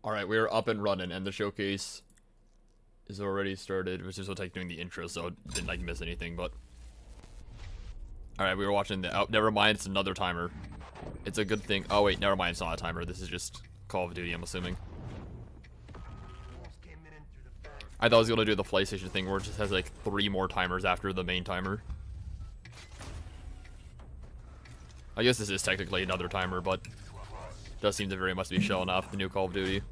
Alright, we are up and running, and the showcase is already started, which is what like doing the intro, so it didn't like miss anything, but... Alright, we were watching the... Oh, never mind, it's another timer. It's a good thing... Oh wait, never mind, it's not a timer, this is just Call of Duty, I'm assuming. I thought I was gonna do the PlayStation thing where it just has like 3 more timers after the main timer. I guess this is technically another timer, but... It does seem to very much be showing off the new Call of Duty.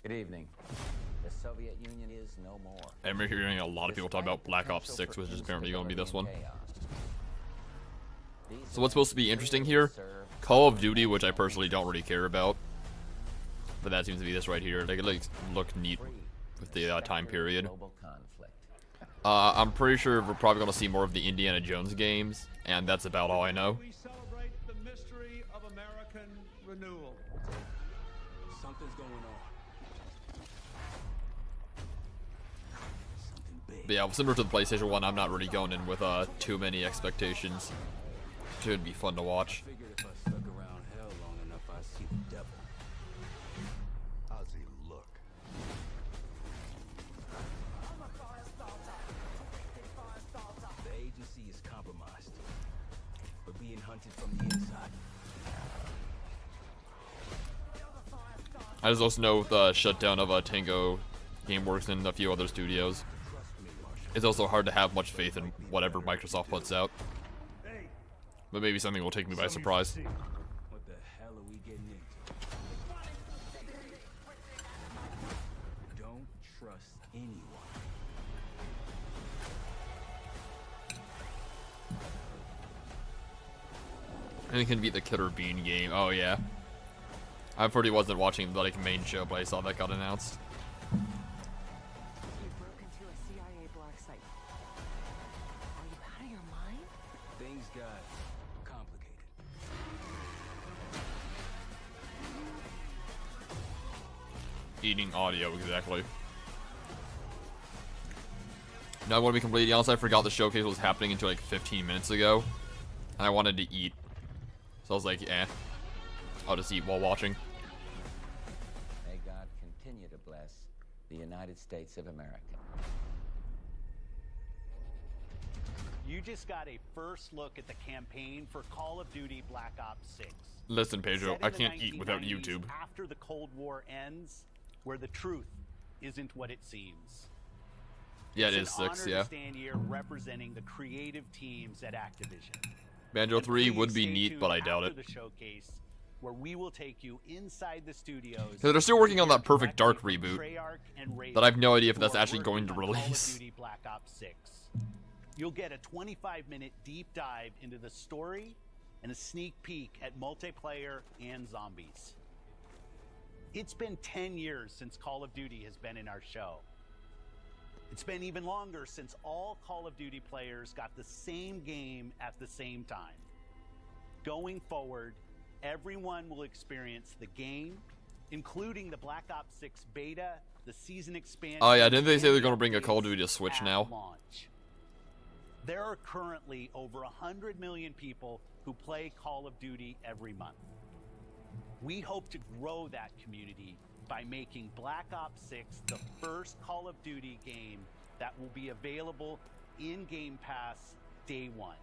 Good evening. The Soviet Union is no more. I remember hearing a lot of people talk about Black Ops 6, which is apparently going to be this one. So what's supposed to be interesting here? Call of Duty, which I personally don't really care about. But that seems to be this right here. Like, it like, look neat with the time period. I'm pretty sure we're probably going to see more of the Indiana Jones games, and that's about all I know. We celebrate the mystery of American renewal. Something's going on. But yeah, similar to the PlayStation 1, I'm not really going in with too many expectations. Should be fun to watch. I figured if I stuck around hell long enough, I'd see the devil. How's he look? The agency is compromised. We're being hunted from the inside. I just also know the shutdown of Tango Gameworks and a few other studios. It's also hard to have much faith in whatever Microsoft puts out. But maybe something will take me by surprise. What the hell are we getting into? Don't trust anyone. Anything can beat the Killer Bean game. Oh yeah. I already wasn't watching the like main show, but I saw that got announced. You broke into a CIA black site. Are you out of your mind? Things got complicated. Eating audio, exactly. Now I want to be completely honest, I forgot the showcase was happening until like 15 minutes ago. And I wanted to eat. So I was like, eh. I'll just eat while watching. May God continue to bless the United States of America. You just got a first look at the campaign for Call of Duty Black Ops 6. Listen, Pedro, Set in I the can't eat without 1990s, YouTube. After the Cold War ends, where the truth isn't what it seems. Yeah, it It's is an 6, honor yeah. to stand here representing the creative teams at Activision. Banjo And 3 please would be stay neat, tuned but I doubt after it. the showcase, where we will take you inside the studios. Because they're still working on that to hear Perfect Dark directly from reboot Treyarch and Raven, that I have no idea if who that's are actually going working to on Call of release. Duty Black Ops 6. You'll get a 25-minute deep dive into the story and a sneak peek at multiplayer and zombies. It's been 10 years since Call of Duty has been in our show. It's been even longer since all Call of Duty players got the same game at the same time. Going forward, everyone will experience the game, including the Black Ops 6 beta, the season expansion. Oh yeah, didn't they say and they're going to bring a Call of updates Duty to Switch at now? launch. There are currently over 100 million people who play Call of Duty every month. We hope to grow that community by making Black Ops 6 the first Call of Duty game that will be available in Game Pass day one.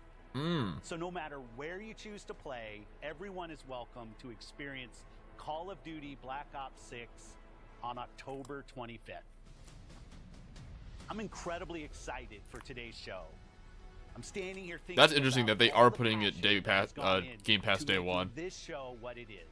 So no matter where you choose to play, everyone is welcome to experience Call of Duty Black Ops 6 on October 25th. I'm incredibly excited for today's show. I'm standing here thinking That's interesting about that they all are the putting it passion day that pass, has gone in Game Pass to day making one. This show what it is.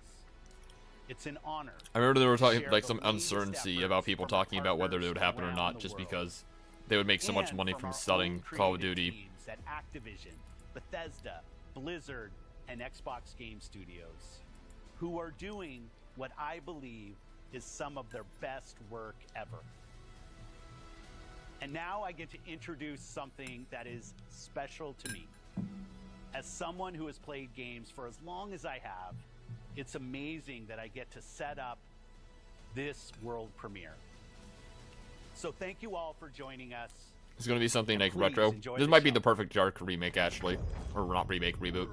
It's an honor. I remember they were to talking share like the some latest uncertainty efforts about people from our talking about whether it would happen or partners not, around just the world. because they would make so much And money from from our selling own Call of creative Duty. teams at Activision, Bethesda, Blizzard, and Xbox Game Studios, who are doing what I believe is some of their best work ever. And now I get to introduce something that is special to me. As someone who has played games for as long as I have, it's amazing that I get to set up this world premiere. So thank you all for joining us. It's gonna be something And like please retro. enjoy This the might be show. the perfect Dark remake, actually. Or not remake, reboot.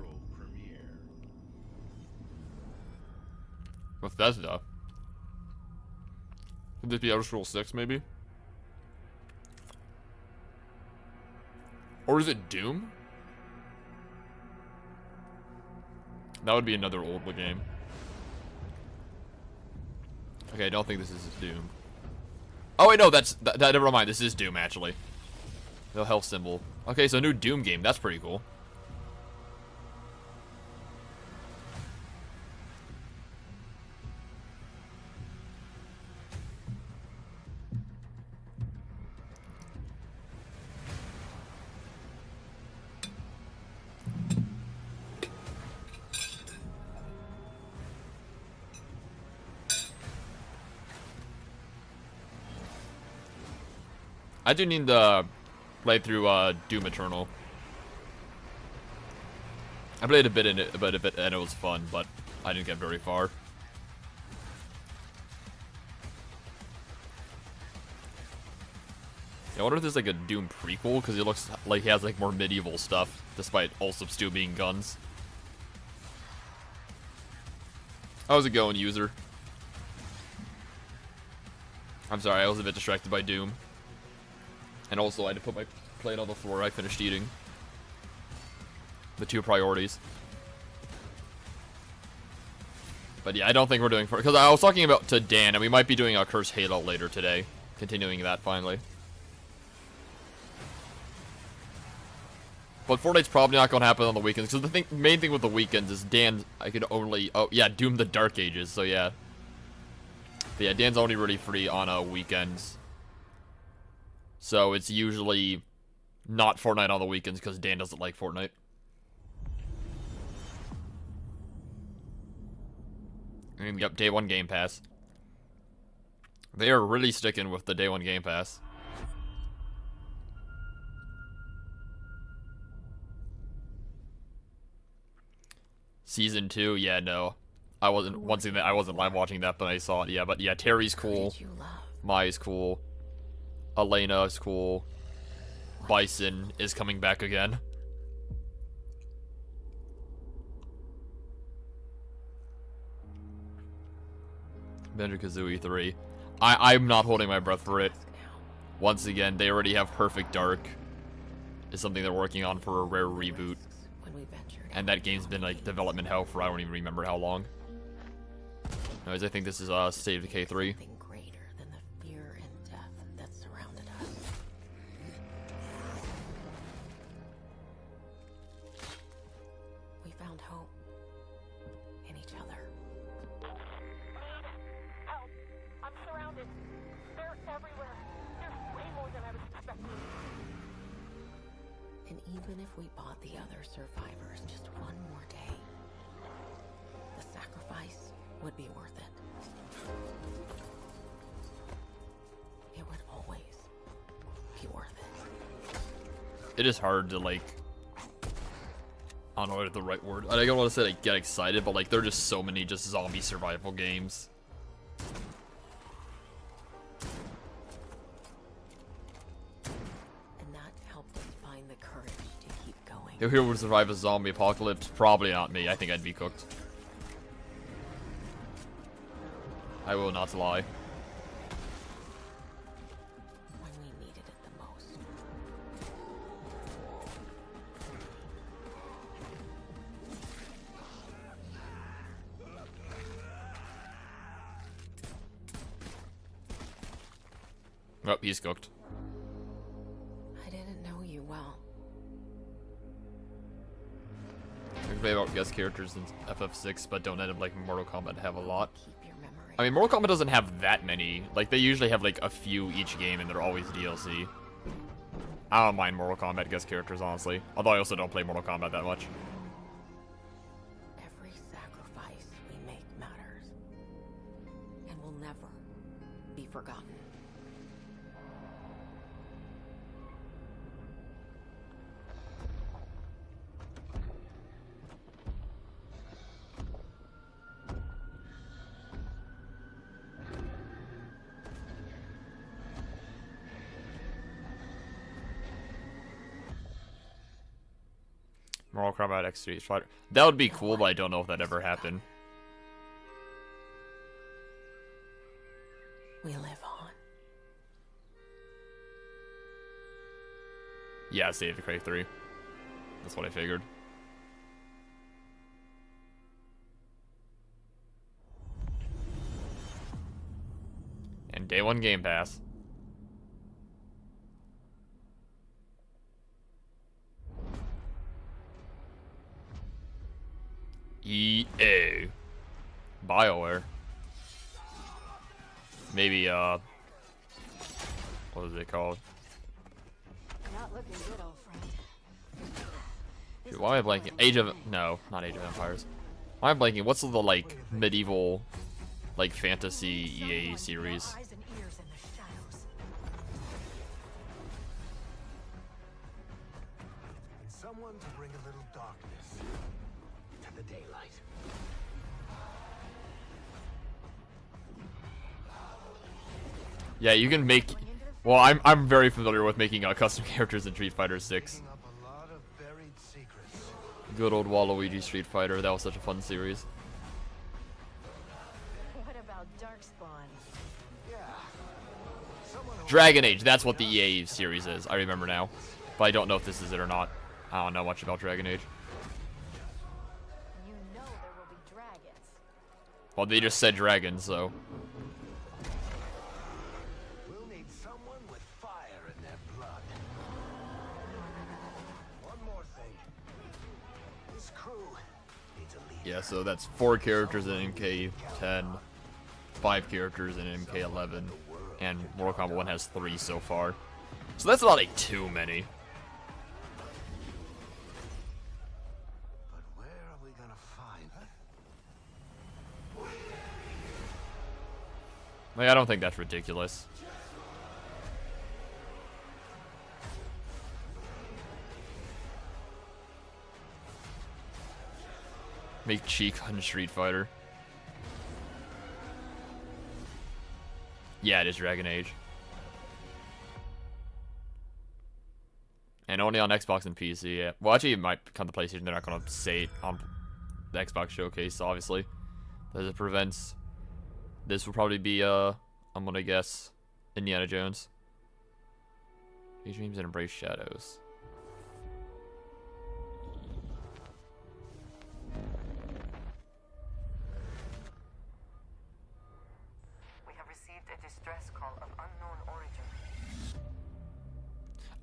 Bethesda. Could this be Elder Scrolls 6, maybe? Or is it Doom? That would be another old game. Okay, I don't think this is Doom. Oh wait, no, never mind. This is Doom, actually. No health symbol. Okay, so new Doom game. That's pretty cool. I do need to play through Doom Eternal. I played a bit in it, and it was fun, but I didn't get very far. Yeah, I wonder if there's like a Doom prequel, because it looks like he has like more medieval stuff, despite also still being guns. How's it going, user? I'm sorry, I was a bit distracted by Doom. And also, I had to put my plate on the floor. I finished eating. The two priorities. But yeah, I don't think we're doing... Because I was talking about to Dan, and we might be doing a Curse Halo later today. Continuing that, finally. But Fortnite's probably not going to happen on the weekends. Because the main thing with the weekends is Dan... I could only... Oh, yeah, Doom the Dark Ages. So yeah. But yeah, Dan's only really free on weekends. So it's usually not Fortnite on the weekends because Dan doesn't like Fortnite. And yep, day one Game Pass. They are really sticking with the day one Game Pass. Season 2, yeah, no. I wasn't live watching that, but I saw it, yeah. But yeah, Terry's cool. Mai's cool. Elena is cool. Bison is coming back again. Banjo-Kazooie 3. I'm not holding my breath for it. Once again, they already have Perfect Dark. Is something they're working on for a rare reboot. And that game's been like development hell for I don't even remember how long. Anyways, I think this is State of Decay 3. Even if we bought the other survivors just one more day, the sacrifice would be worth it. It would always be worth it. It is hard to, like... I don't know what the right word... I don't want to say, like, get excited, but, like, there are just so many just zombie survival games. Who would survive a zombie apocalypse? Probably not me. I think I'd be cooked. I will not lie. When we needed it the most. Oh, he's cooked. I didn't know you well. I can play about guest characters in FF6, but don't end up like Mortal Kombat have a lot. I mean, Mortal Kombat doesn't have that many. Like, they usually have like a few each game, and they're always DLC. I don't mind Mortal Kombat guest characters, honestly. Although I also don't play Mortal Kombat that much. Every sacrifice we make matters, and will never be forgotten. Mortal Kombat X Street Fighter. That would be cool, but I don't know if that ever happened. We live on. Yeah, Save the Cray 3. That's what I figured. And day 1 Game Pass. EA. BioWare. Maybe, what is it called? Not looking good, old friend. Dude, why am I blanking? No, not Age of Empires. Why am I blanking? What's the, like, medieval, like, fantasy EA series? Eyes and ears in the shadows. Someone to bring a little darkness to the daylight. Yeah, you can make... Well, I'm very familiar with making custom characters in Street Fighter 6. Up a lot of buried secrets. Good old Waluigi Street Fighter. That was such a fun series. What about Darkspawn? Yeah. Someone who Dragon Age. That's what the EA series is. I remember now. But I don't know if this is it or not. I don't know much about Dragon Age. You know there will be dragons. Well, they just said dragons, so... will need someone with fire in their blood. One more thing. This crew needs a leader. Yeah, so that's 4 characters in MK10, 5 characters in MK11, and Mortal Kombat 1 has 3 so far. So that's not like too many. But where are we gonna find Like, I don't think that's ridiculous. Make Cheek on Street Fighter. Yeah, it is Dragon Age. And only on Xbox and PC, yeah. Well, actually, it might come to PlayStation. They're not going to say it on the Xbox showcase, obviously. As it prevents... This will probably be, I'm going to guess, Indiana Jones. These dreams and embrace shadows. We have received a distress call of unknown origin.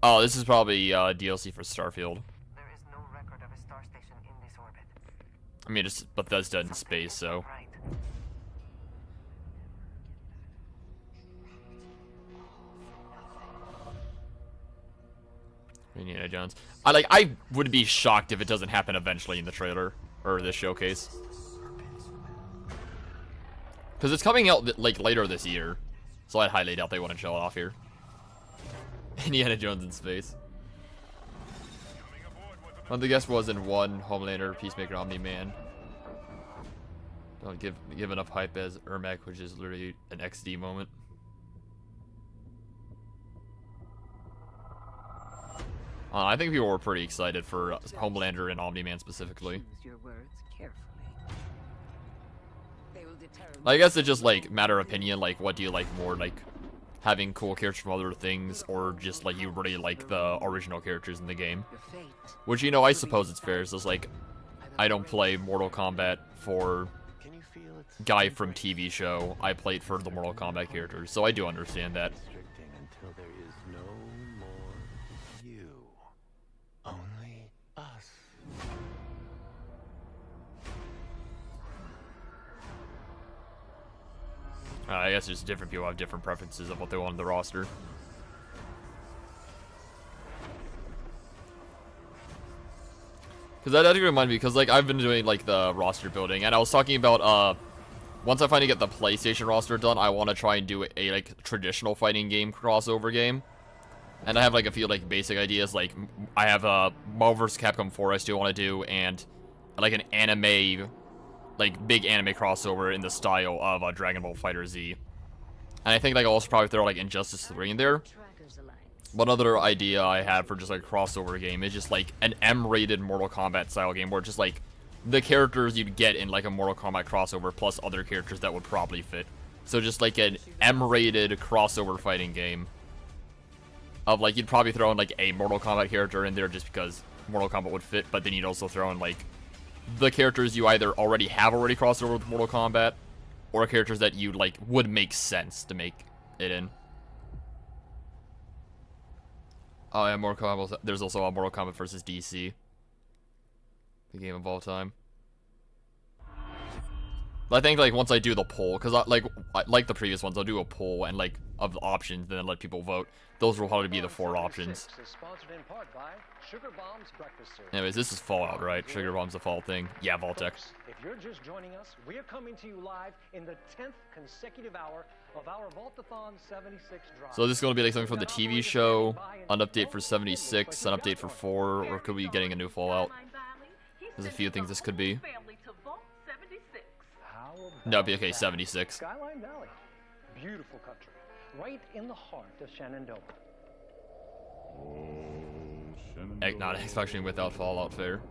Oh, this is probably DLC for Starfield. There is no record of a star station in this orbit. I mean, it's Bethesda in space, so... Right. Indiana Jones. I would be shocked if it doesn't happen eventually in the trailer or this showcase, because it's coming out like later this year, so I highly doubt they want to show it off here. Indiana Jones in space. Well, the guest was in 1 Homelander, Peacemaker, Omni-Man. Don't give enough hype as Ermac, which is literally an XD moment. I think people were pretty excited for Homelander and Omni-Man specifically. Choose your words carefully. They will determine. I guess it's just like matter of opinion, like what do you like more, like having cool characters from other things, or just like you really like the original characters in the game? Your fate. Which, you know, I suppose it's fair. So it's like, I don't play Mortal Kombat for Can you feel it? guy from TV show. I played for the Mortal Kombat characters, so I do understand that. Restricting until there is no more you. Only us. I guess just different people have different preferences of what they want in the roster. Because that actually reminds me, because like I've been doing like the roster building, and I was talking about once I finally get the PlayStation roster done, I want to try and do a like traditional fighting game crossover game. And I have like a few like basic ideas, like I have Marvel vs. Capcom 4 I still want to do, and like an anime, like big anime crossover in the style of Dragon Ball FighterZ. And I think like I'll also probably throw like Injustice 3 in there. Trackers aligned. One other idea I had for just like a crossover game is just like an M-rated Mortal Kombat style game where just like the characters you'd get in like a Mortal Kombat crossover plus other characters that would probably fit. So just like an M-rated crossover fighting game of like you'd probably throw in like a Mortal Kombat character in there just because Mortal Kombat would fit, but then you'd also throw in like the characters you either already crossed over with Mortal Kombat or characters that you like would make sense to make it in. Oh yeah, Mortal Kombat. There's also a Mortal Kombat versus DC. The game of all time. But I think like once I do the poll, because like the previous ones, I'll do a poll and like of the options, and then let people vote. Those will probably be the 4 options. Anyways, this is Fallout, right? Sugar Bomb's the fall thing. Yeah, Vault-Tec. If you're just joining us, we are coming to you live in the 10th consecutive hour of our Vault-a-thon 76 drive. So this is going to be like something from the TV show, an update for 76, an update for 4, or could we be getting a new Fallout? There's a few things this could be. No, it'd be okay, 76. Skyline Valley, beautiful country, right in the heart of Shenandoah. Not expecting without Fallout Fair.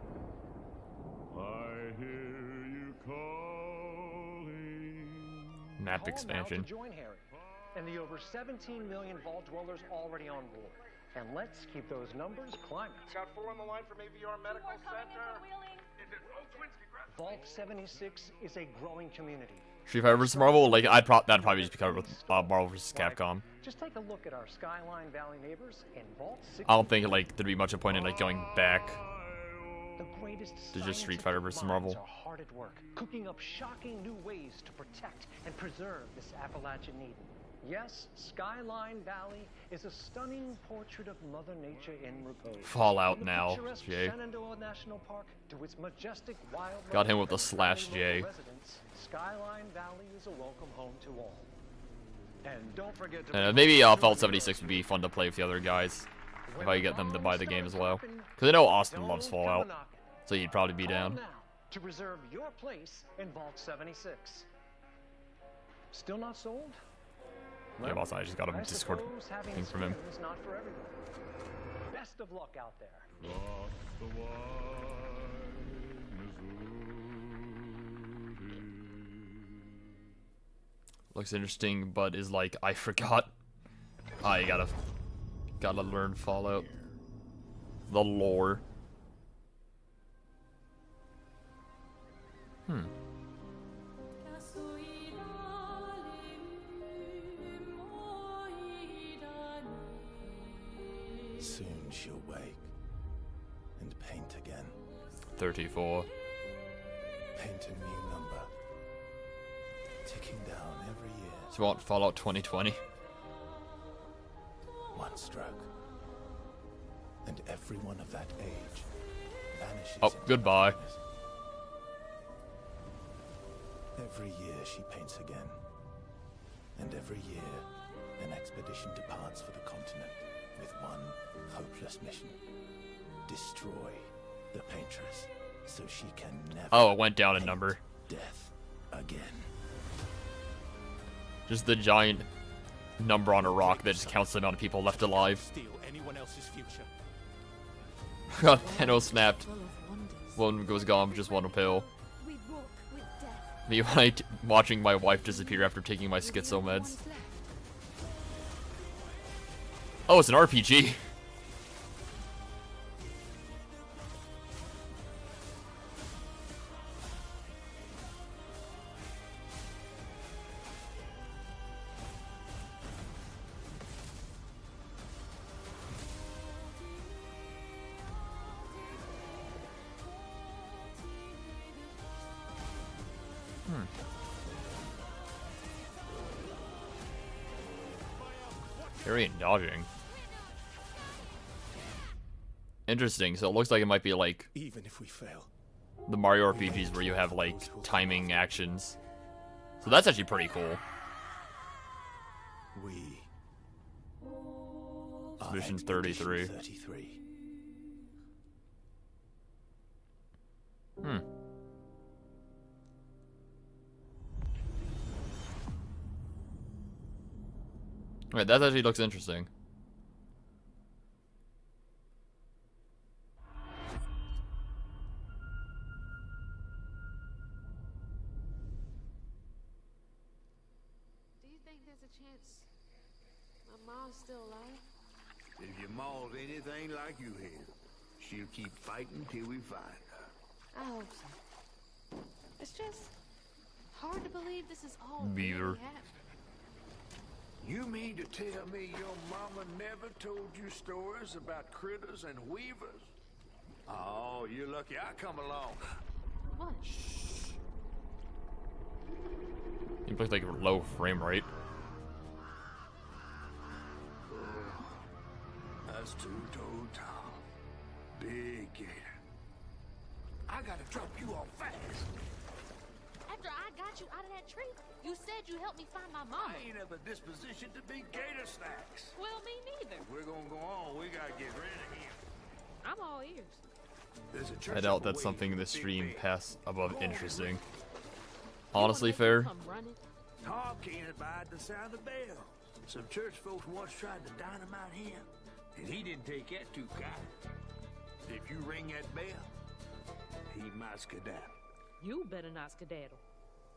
Map expansion. Call now to join Harry and the over 17 million vault dwellers already on board. And let's keep those numbers climbing. Got 4 on the line from AVR Medical Center. Is it Vault 76 is a growing community. Street Fighter vs. Marvel, like that'd probably just be covered with Marvel vs. Capcom. Just take a look at our Skyline Valley neighbors in Vault 66. I don't think like there'd be much point in like going back The greatest to just Street Fighter vs. Marvel. are hard at work, cooking up shocking new ways to protect and preserve this Appalachian Eden. Yes, Skyline Valley is a stunning portrait of Mother Nature in repose. Fallout From the now, picturesque Jay. Shenandoah National Park to its majestic wildlife Got him with the and /J. local residents, Skyline Valley is a welcome home to all. And don't forget to Maybe Fallout 76 would be fun to play with the other guys if I get them to buy the game as well. Because I know Austin loves Fallout, so he'd probably be down. Call now to reserve your place in Vault 76. Still not sold? Yeah, also I just got a Discord suppose having thing from him. skills is not for everyone. Best of luck out there. Looks interesting, but is like, I forgot. I gotta learn Fallout. The lore. Soon she'll wake and paint again. 34. Paint a new number. Ticking down every year. So you want Fallout 2020? One stroke. And everyone of that age vanishes. Oh, into goodbye. darkness. Every year she paints again. And every year an expedition departs for the continent with one hopeless mission. Destroy the paintress so she can never Oh, it went down a paint number. death again. Just the giant number on a rock that just counts the amount of people left alive. Steal anyone else's future. Thanos snapped. One goes gone, just one pill. We walk with death. Me watching my wife disappear after taking my schizo meds. Oh, it's an RPG. Carrying dodging. Interesting. So it looks like it might be like Even if we fail, the Mario RPGs where you have like timing actions. So that's actually pretty cool. we are Mission Expedition 33. 33. Right, that actually looks interesting. think there's a chance my mom's still alive? If your mom's anything like you here, she'll keep fighting till we find her. I hope so. It's just hard to believe this is all Beaver. really happening. You mean to tell me your mama never told you stories about critters and weavers? Oh, you're lucky I come along. What? He plays like low frame rate. That's two-toed Tom. Big gator. I gotta drop you off fast. After I got you out of that tree, you said you helped me find my mom. I ain't of a disposition to be gator snacks. Well, me neither. If we're gonna go on, we gotta get rid of him. I'm all ears. There's a church I doubt up the that's way something in from the Big stream Bend. pass above Go on, interesting. Rick. Honestly, You wanna fair. make me come running? Tom can't abide the sound of bell. Some church folks once tried to dynamite him, and he didn't take that too kind. If you ring that bell, he might skedaddle. You better not skedaddle.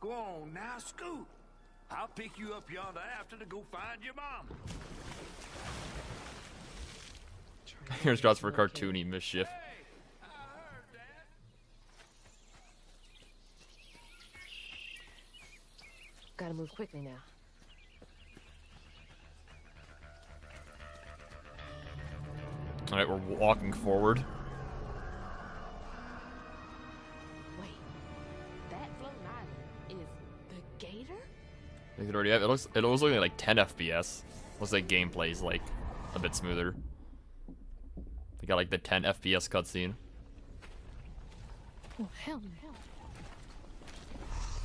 Go on now, scoot. I'll pick you up yonder after to go find your mom. Here's shots for cartoony mischief. Hey, I heard that. Gotta move quickly now. Alright, we're walking forward. Wait, that floating island is the gator? I think it already have. It looks looking like 10 FPS. Looks like gameplay's like a bit smoother. They got like the 10 FPS cutscene. Oh, hell no.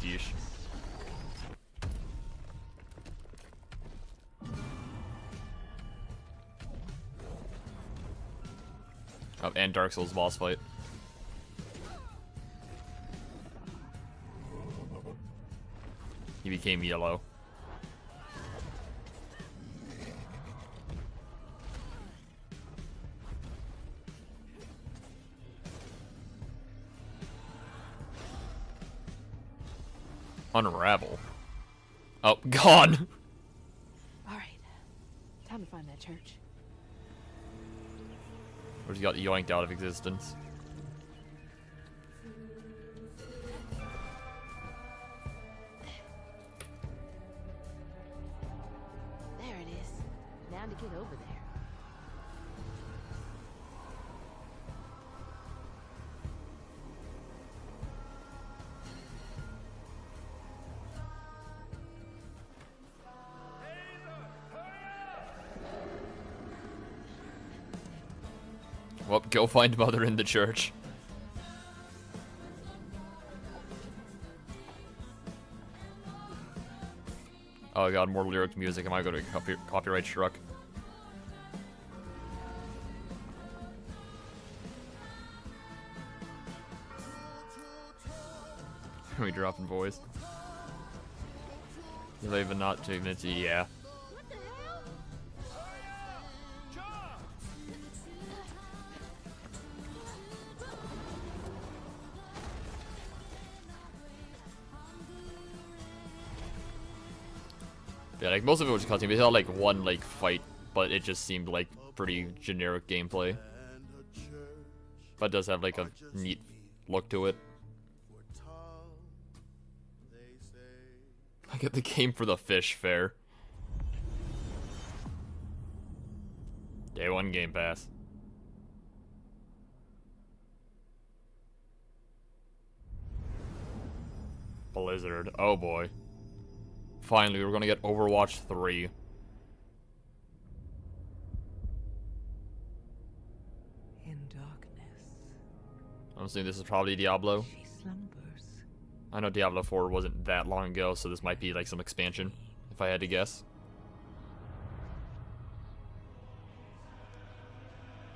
Yeesh. Oh, and Dark Souls boss fight. He became yellow. Unravel. Oh, gone. All right, time to find that church. Or he got yoinked out of existence. There it is. Now to get over there. Well, go find Mother in the church. Oh god, more lyric music. Am I going to copyright struck? Are we dropping voice? You're even not 2 minutes. Yeah. What the hell? Yeah, like most of it was cutscene. We had like one like fight, but it just seemed like pretty generic gameplay. But it does have like a neat look to it. I get the game for the fish fair. Day 1 Game Pass. Blizzard. Oh boy. Finally, we're gonna get Overwatch 3. In darkness, I'm assuming this is probably Diablo. she slumbers. I know Diablo 4 wasn't that long ago, so this might be like some expansion, if I had to guess.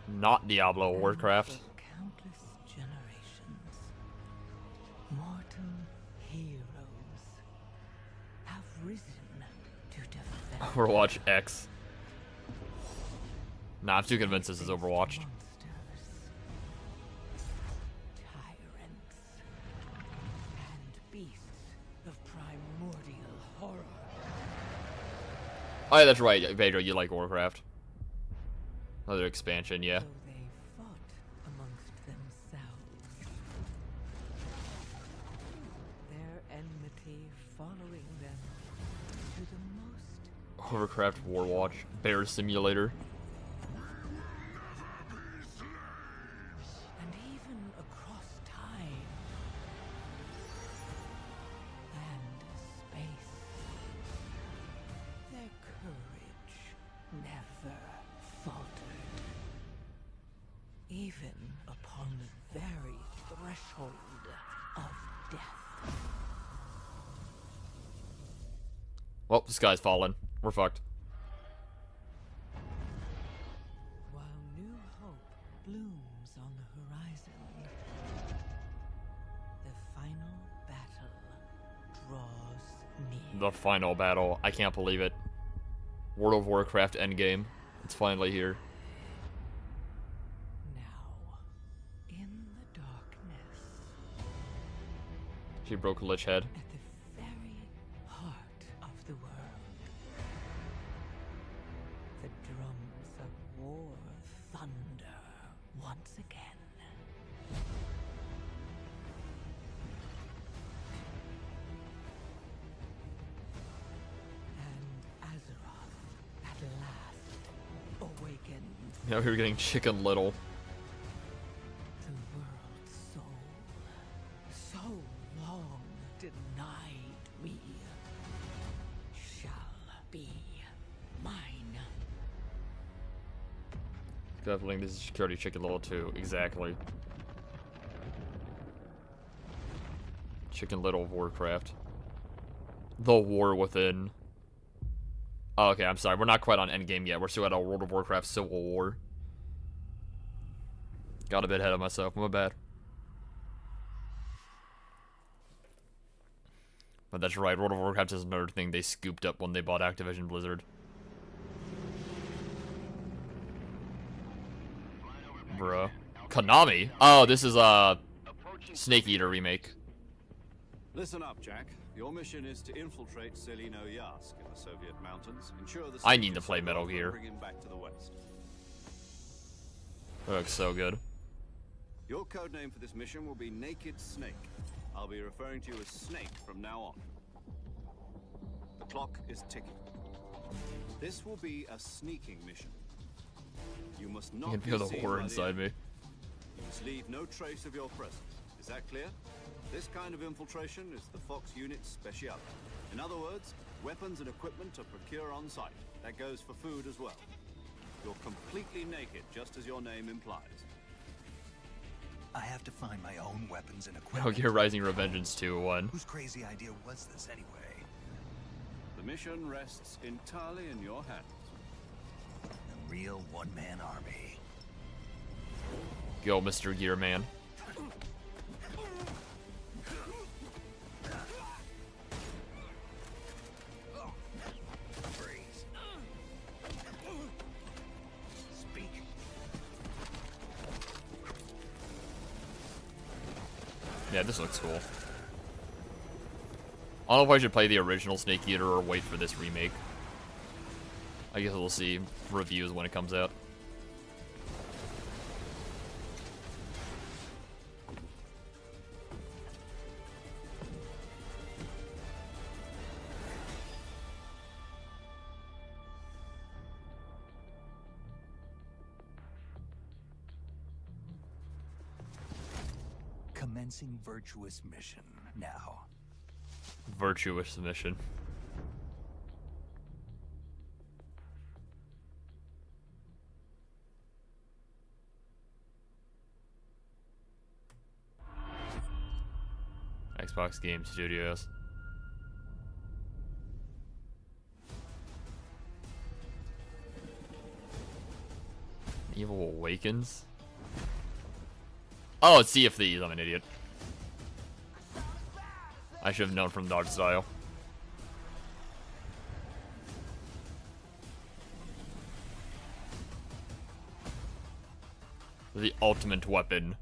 Not Diablo Warcraft. For countless generations, mortal heroes have risen to defend Overwatch X. Nah, I'm too convinced this is Overwatch. monsters, tyrants, and beasts of primordial horror. Oh, yeah, that's right, Pedro, you like Warcraft. Another expansion, yeah. So they fought amongst themselves. Their enmity following them to the most Warcraft Warwatch. Bear Simulator. and even across time and space. Their courage never faltered, even upon the very threshold of death. Well, the sky's fallen. We're fucked. While new hope blooms on the horizon, the final battle draws near. The final battle. I can't believe it. World of Warcraft Endgame. It's finally here. Now, in the darkness, She broke Lich Head. at the very heart of the world, the drums of war thunder once again. And Azeroth at last awakens. Now we were getting Chicken Little. The world's soul, so long denied me, shall be mine. Definitely, this is Security Chicken Little 2. Exactly. Chicken Little of Warcraft. The War Within. Oh, okay, I'm sorry. We're not quite on Endgame yet. We're still at a World of Warcraft Civil War. Got a bit ahead of myself. My bad. But that's right. World of Warcraft is another thing they scooped up when they bought Activision Blizzard. Bruh. Konami? Oh, this is a Snake Eater remake. Listen up, Jack. Your mission is to infiltrate Selino Yask in the Soviet mountains. Ensure the I need to play Metal and Gear. bring him back to the west. That looks so good. Your codename for this mission will be Naked Snake. I'll be referring to you as Snake from now on. The clock is ticking. This will be a sneaking mission. You must I not can be feel the seen horror by the inside enemy. me. You must leave no trace of your presence. Is that clear? This kind of infiltration is the Fox unit's speciality. In other words, weapons and equipment are procured on site. That goes for food as well. You're completely naked, just as your name implies. I have to find my own weapons and Metal equipment. Gear Rising Revengeance 2-1. Whose crazy idea was this anyway? The mission rests entirely in your hands. A real one-man army. Go, Mr. Gearman. Freeze. Speak. Yeah, this looks cool. I don't know if I should play the original Snake Eater or wait for this remake. I guess we'll see reviews when it comes out. Commencing virtuous mission now. Virtuous mission. Xbox Game Studios. Evil Awakens? Oh, it's Sea of Thieves. I'm an idiot. I should have known from the art style. The ultimate weapon.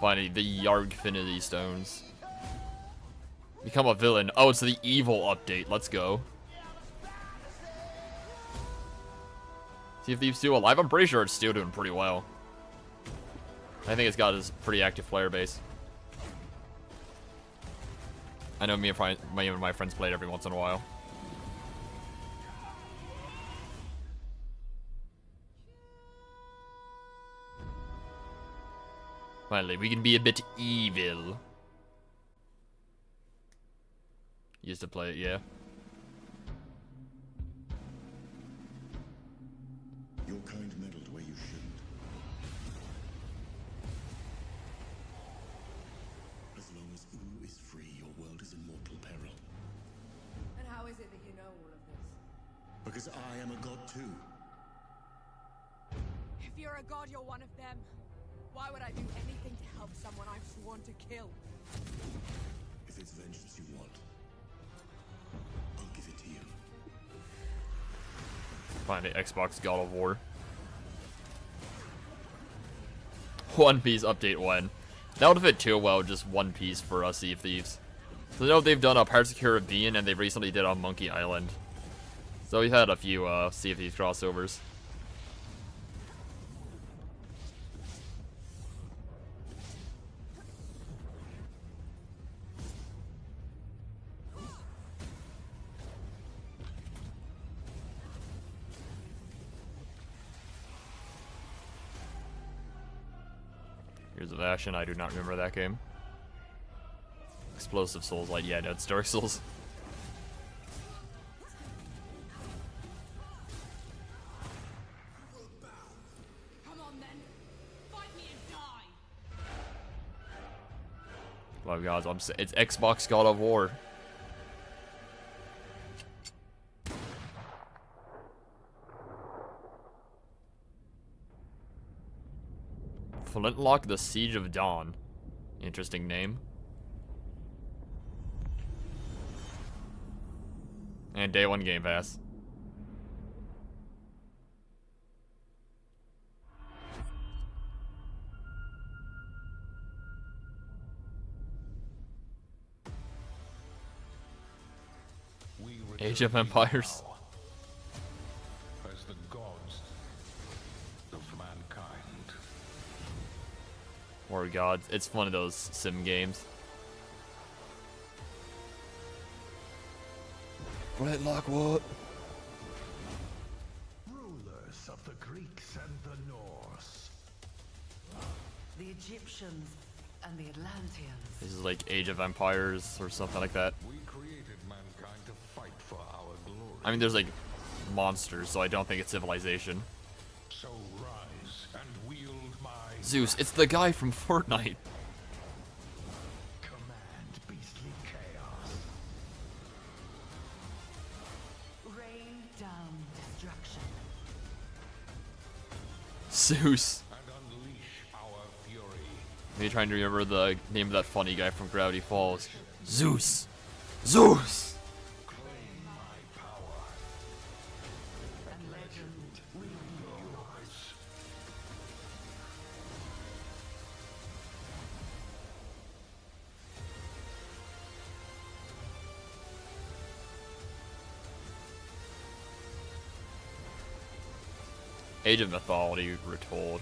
Finally, the Yargfinity Stones. Become a villain. Oh, it's the evil update. Let's go. See if Thieves 2 alive. I'm pretty sure it's still doing pretty well. I think it's got a pretty active player base. I know me and my friends play it every once in a while. Finally, we can be a bit evil. Used to play it, yeah. Your kind meddled where you shouldn't. As long as Ooh is free, your world is in mortal peril. And how is it that you know all of this? Because I am a god too. If you're a god, you're one of them. Why would I do anything to help someone I've sworn to kill? If it's vengeance you want, I'll give it to you. Find it, Xbox God of War. One Piece update 1. That would fit too well, just One Piece for Sea of Thieves. So I know they've done a Pirates of the Caribbean, and they recently did on Monkey Island. So we've had a few Sea of Thieves crossovers. Years of Ashen, I do not remember that game. Explosive Souls, like, yeah, no, it's Dark Souls. Come on then, fight me and die. Oh gods, it's Xbox God of War. Flintlock: The Siege of Dawn. Interesting name. And day 1 Game Pass. Age of Empires. As the gods of mankind. Or gods. It's one of those sim games. Flintlock, what? Rulers of the Greeks and the Norse. The Egyptians and the Atlanteans. This is like Age of Empires or something like that. We created mankind to fight for our glory. I mean, there's like monsters, so I don't think it's civilization. So rise and wield my Zeus, it's the guy from Fortnite. Command beastly chaos. Rain down destruction. Zeus. and unleash our fury. Me trying to remember the name of that funny guy from Gravity Falls. Zeus. Zeus. Claim my power. And legend will be yours. Age of Mythology Retold.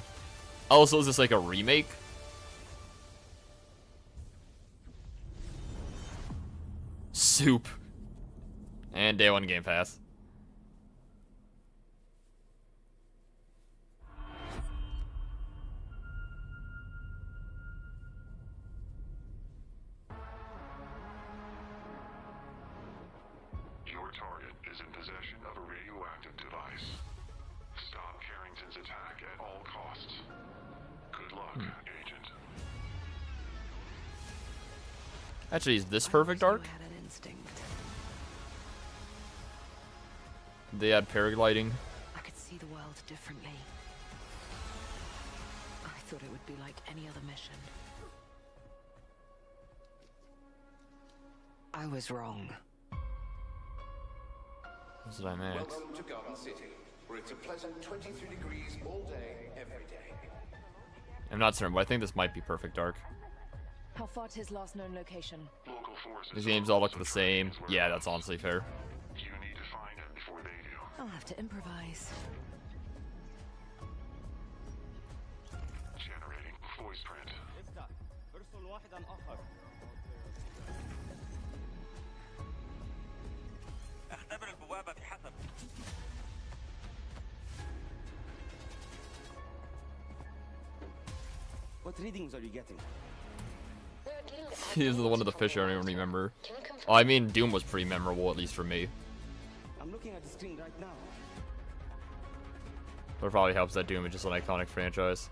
Oh, so is this like a remake? Soup. And day 1 Game Pass. Your target is in possession of a radioactive device. Stop Carrington's attack at all costs. Good luck, Agent. Actually, is this Perfect Dark? Had an instinct. They had paragliding. I could see the world differently. I thought it would be like any other mission. I was wrong. What's that, Max? Welcome to Garden City, where it's a pleasant 23 degrees all day, every day. I'm not certain, but I think this might be Perfect Dark. How far to his last known location? Local forces. These games all look the same. Yeah, that's honestly fair. You need to find him before they do. I'll have to improvise. Generating voice print. ارسل واحدا آخر. اختبر البوابة بحذر. What readings are you getting? He's the one of the fish I don't even remember. Oh, I mean, Doom was pretty memorable, at least for me. I'm looking at the screen right now. But it probably helps that Doom is just an iconic franchise.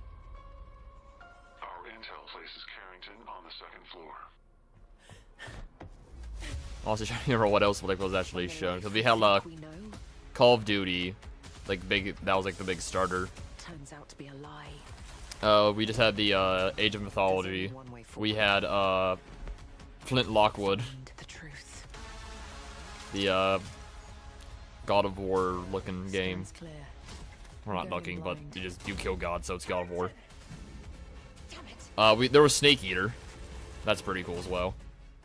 Our intel places Carrington on the second floor. Also, trying to remember what else was actually shown. Because we had Call of Duty, like big. That was like the big starter. Turns out to be a lie. We just had the Age of Mythology. We had Flint Lockwood. The God of War looking game. We're not looking, but you kill God, so it's God of War. There was Snake Eater. That's pretty cool as well.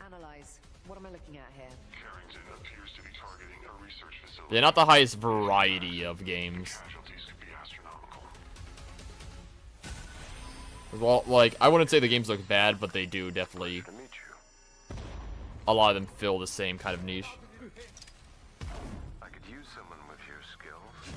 Analyze. What am I looking at here? Carrington appears to be targeting a research facility. Yeah, not the highest variety of games. Casualties could be astronomical. Well, like, I wouldn't say the games look bad, but they do definitely. A lot of them fill the same kind of niche. I could use someone with your skills.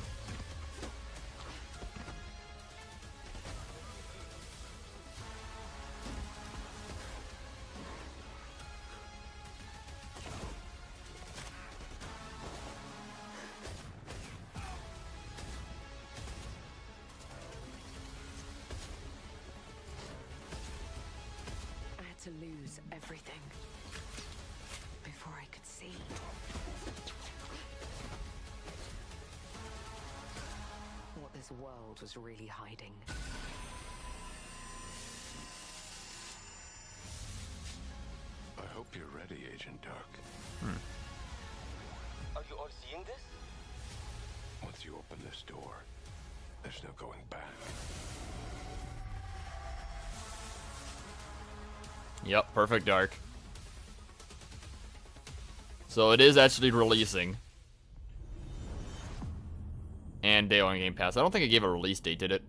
I had to lose everything before I could see. What this world was really hiding. I hope you're ready, Agent Dark. Are you all seeing this? Once you open this door, there's no going back. Yep, Perfect Dark. So it is actually releasing. And day on Game Pass. I don't think it gave a release date, did it?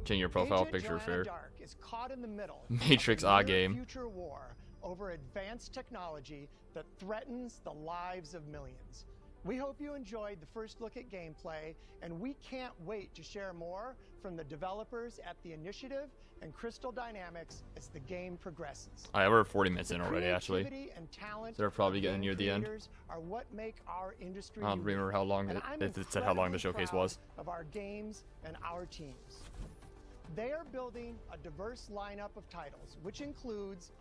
Change your profile Agent picture, Joanna fair. Dark is caught in the middle Matrix of a A game. future war over advanced technology that threatens the lives of millions. We hope you enjoyed the first look at gameplay, and we can't wait to share more from the developers at the Initiative and Crystal Dynamics as the game progresses. Alright, we're 40 minutes in already, actually. Creativity and talent So they're probably of getting game near the end. creators are what make our industry I don't remember unique. how long And it, I'm if it said how long the incredibly showcase proud was. of our games and our teams. They are building a diverse lineup of titles, which includes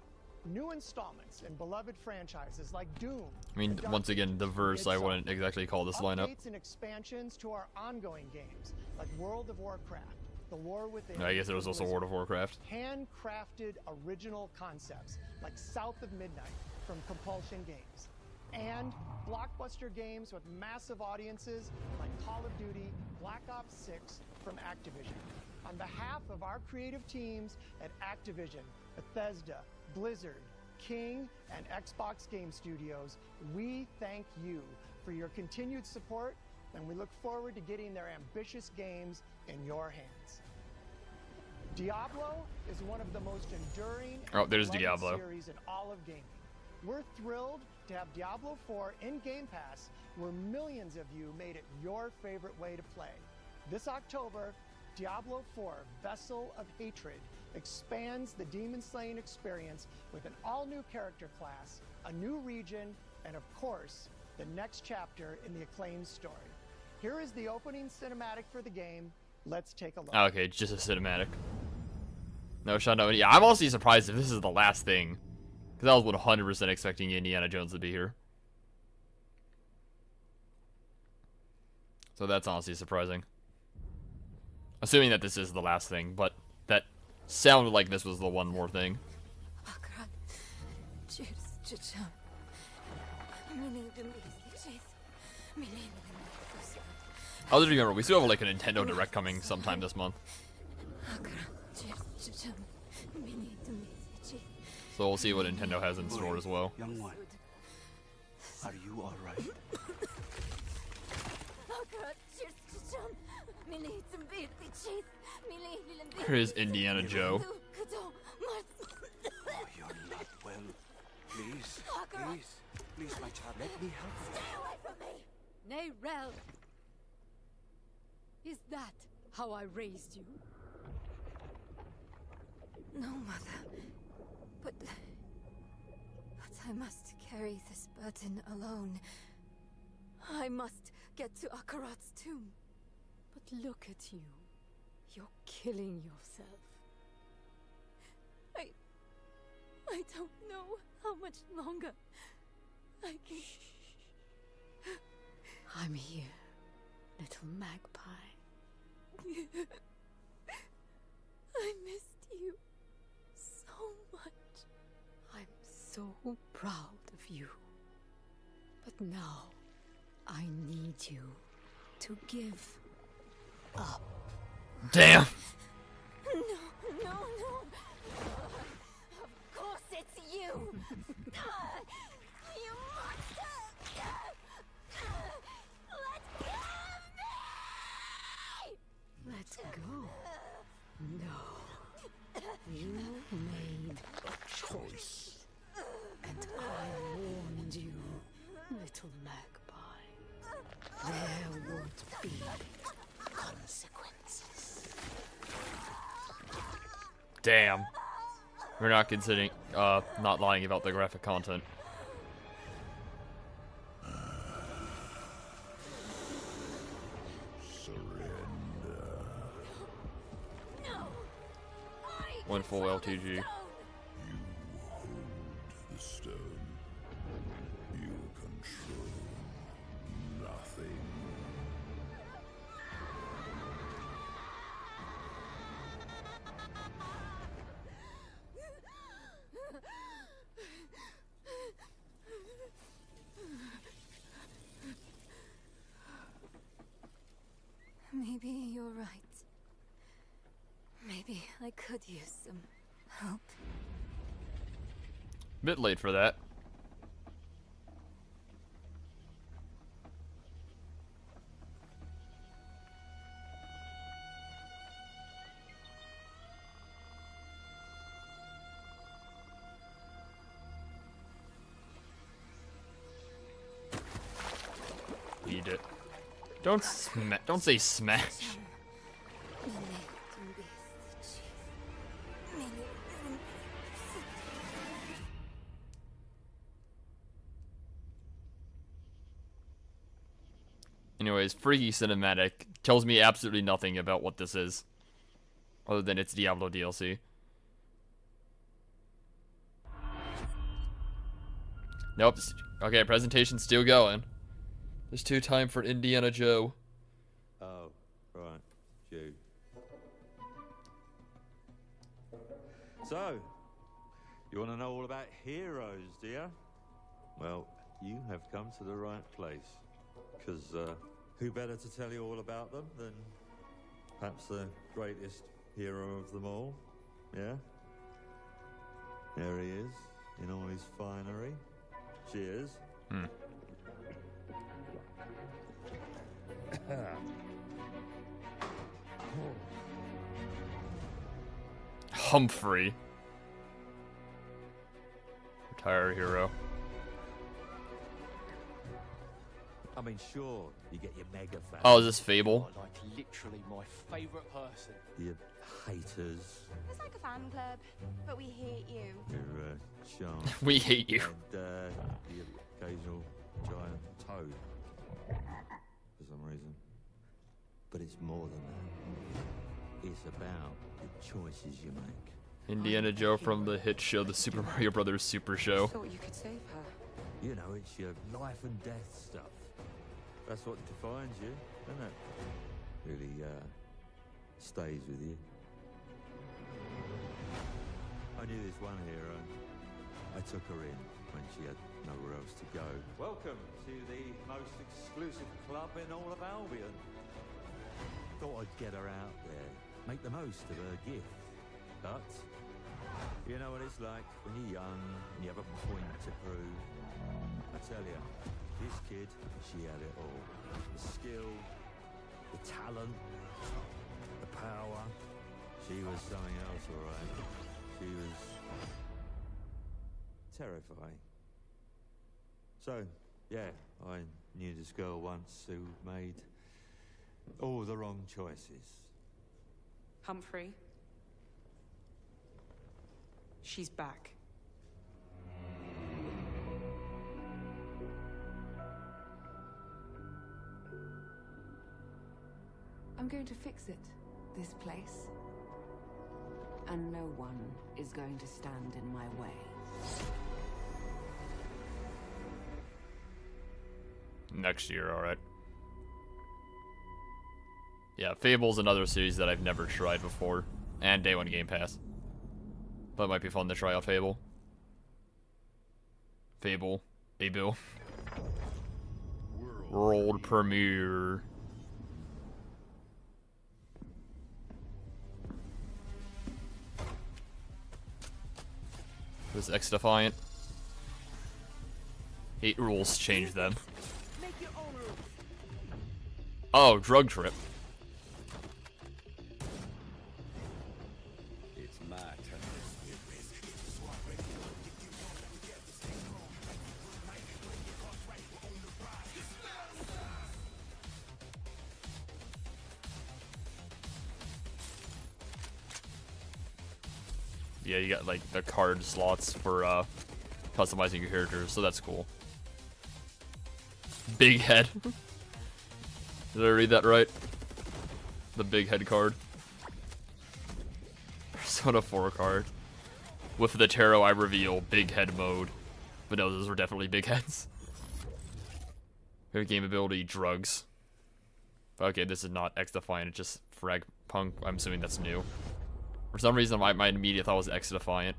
new installments in beloved franchises like Doom. I mean, once again, diverse, I wouldn't exactly call this lineup. Updates and expansions to our ongoing games like World of Warcraft, The War Within. I guess it was also World of Warcraft. Handcrafted original concepts like South of Midnight from Compulsion Games. And blockbuster games with massive audiences like Call of Duty, Black Ops 6 from Activision. On behalf of our creative teams at Activision, Bethesda, Blizzard, King, and Xbox Game Studios, we thank you for your continued support, and we look forward to getting their ambitious games in your hands. Diablo is one of the most enduring and there's beloved Diablo. series in all of gaming. We're thrilled to have Diablo 4 in Game Pass, where millions of you made it your favorite way to play. This October, Diablo 4 Vessel of Hatred expands the demon slaying experience with an all-new character class, a new region, and of course, the next chapter in the acclaimed story. Here is the opening cinematic for the game. Let's take a look. Okay, just a cinematic. No shot, no. Yeah, I'm honestly surprised if this is the last thing. Because I was 100% expecting Indiana Jones to be here. So that's honestly surprising. Assuming that this is the last thing, but that sounded like this was the one more thing. I'll just remember, we still have like a Nintendo Direct coming sometime this month. So we'll see what Nintendo has in store as well. Young one, are you all right? Here's Indiana Joe. Oh, you're not well. Please, please, my child, let me help you. Stay away from me! Nay, Rel. Is that how I raised you? No, Mother. But I must carry this burden alone. I must get to Akarat's tomb. But look at you. You're killing yourself. I don't know how much longer I can... I'm here, little magpie. I missed you so much. I'm so proud of you. But now, I need you to give up. Damn. No. Of course it's you. You monster. Let go. No. You made a choice. And I warned you, little magpie. There would be consequences. Damn. We're not considering, not lying about the graphic content. One full LTG. You hold the stone. You control nothing. Maybe you're right. Maybe I could use some help. Bit late for that. Eat it. Don't say smash. Anyways, Freaky Cinematic tells me absolutely nothing about what this is. Other than it's Diablo DLC. Nope. Okay, presentation's still going. There's still time for Indiana Joe. Oh, right. Joe. So, you want to know all about heroes, do you? Well, you have come to the right place. Because who better to tell you all about them than perhaps the greatest hero of them all? Yeah? There he is, in all his finery. Cheers. Humphrey. Retired hero. I mean, sure, you get your mega fans. Oh, is this Fable? Like literally my favourite person. Your haters. It's like a fan club, but we hate you. Your charm. We hate you. And the occasional giant toad. For some reason. But it's more than that. It's about the choices you make. Indiana Joe from the hit show, the Super Mario Brothers Super Show. I thought you could save her. You know, it's your life and death stuff. That's what defines you, doesn't it? Really, stays with you. I knew this one hero. I took her in when she had nowhere else to go. Welcome to the most exclusive club in all of Albion. Thought I'd get her out there, make the most of her gift. But you know what it's like when you're young and you have a point to prove. I tell you, this kid, she had it all. The skill, the talent, the power. She was something else, all right. She was terrifying. So, yeah, I knew this girl once who made all the wrong choices. Humphrey. She's back. I'm going to fix it, this place. And no one is going to stand in my way. Next year, alright. Yeah, Fable's another series that I've never tried before. And Day 1 Game Pass. But it might be fun to try out Fable. Fable. World premiere. This X-Defiant. 8 rules, change them. Oh, drug trip. It's my turn. Yeah, you got like the card slots for customizing your characters, so that's cool. Big head. Did I read that right? The big head card. Persona 4 card. With the tarot I reveal big head mode. But no, those were definitely big heads. Game ability, drugs. Okay, this is not X-Defiant, it's just Frag Punk. I'm assuming that's new. For some reason, my immediate thought was X-Defiant.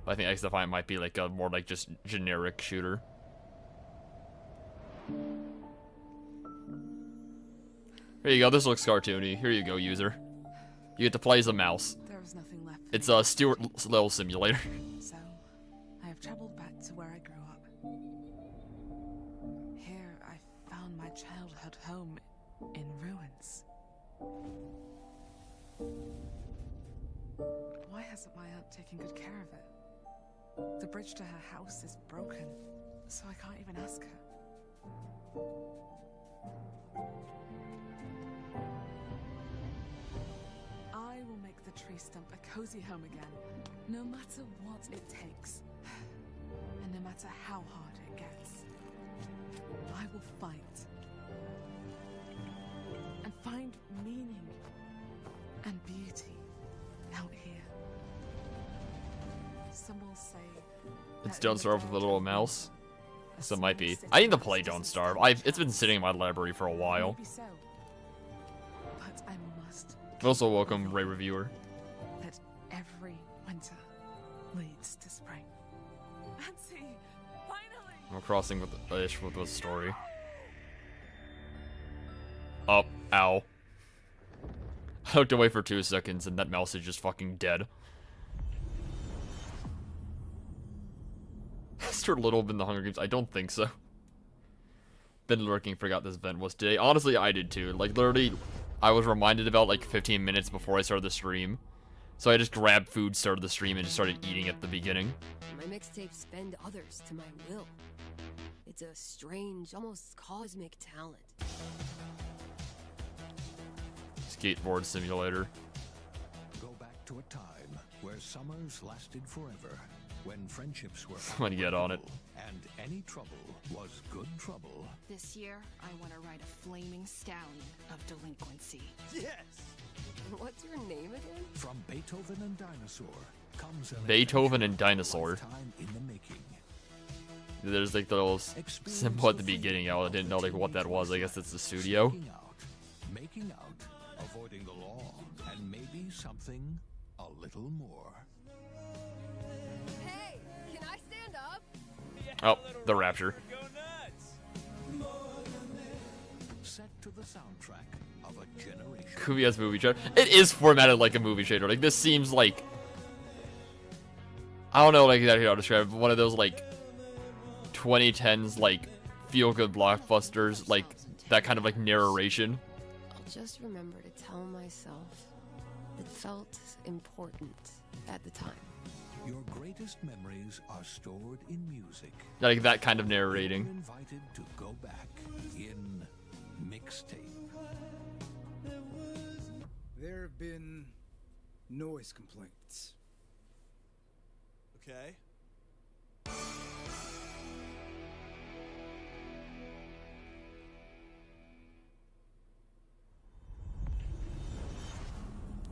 But I think X-Defiant might be like a more like just generic shooter. Here you go, this looks cartoony. Here you go, user. You get to play as a mouse. There was nothing left. It's a Stuart Little simulator. So, I have traveled back to where I grew up. Here, I found my childhood home in ruins. Why hasn't my aunt taken good care of it? The bridge to her house is broken, so I can't even ask her. I will make the tree stump a cozy home again, no matter what it takes. And no matter how hard it gets. I will fight. And find meaning and beauty out here. Some will say It's Don't Starve with a little mouse. So it might be. I need to play Don't Starve. It's been sitting in my library for a while. Maybe so. But I must Also, welcome, Ray Reviewer. that every winter leads to spring. Nancy, finally! I'm crossing with the ish with the story. Oh, ow. I looked away for 2 seconds and that mouse is just fucking dead. Stuart Little been the Hunger Games? I don't think so. Been lurking, forgot this event was today. Honestly, I did too. Like, literally, I was reminded about like 15 minutes before I started the stream. So I just grabbed food, started the stream, and just started eating at the beginning. My mixtapes bend others to my will. It's a strange, almost cosmic talent. Skateboard simulator. Go back to a time where summers lasted forever, when friendships were Someone get on it. and any trouble was good trouble. This year, I want to ride a flaming stallion of delinquency. Yes! What's your name again? From Beethoven and Dinosaur comes an Beethoven and Dinosaur. time in the making. There's like the little symbol at the beginning. I didn't know like what that was. I guess it's the studio. Making out, avoiding the law, and maybe something a little more. Hey, can I stand up? Oh, the Rapture. Set to the soundtrack of a generation. Kuvia's movie trailer. It is formatted like a movie trailer. Like, this seems like I don't know like exactly how to describe it, but one of those like 2010s like feel-good blockbusters, like that kind of like narration. I'll just remember to tell myself it felt important at the time. Your greatest memories are stored in music. Like that kind of You're narrating. invited to go back in mixtape. There have been noise complaints. Okay.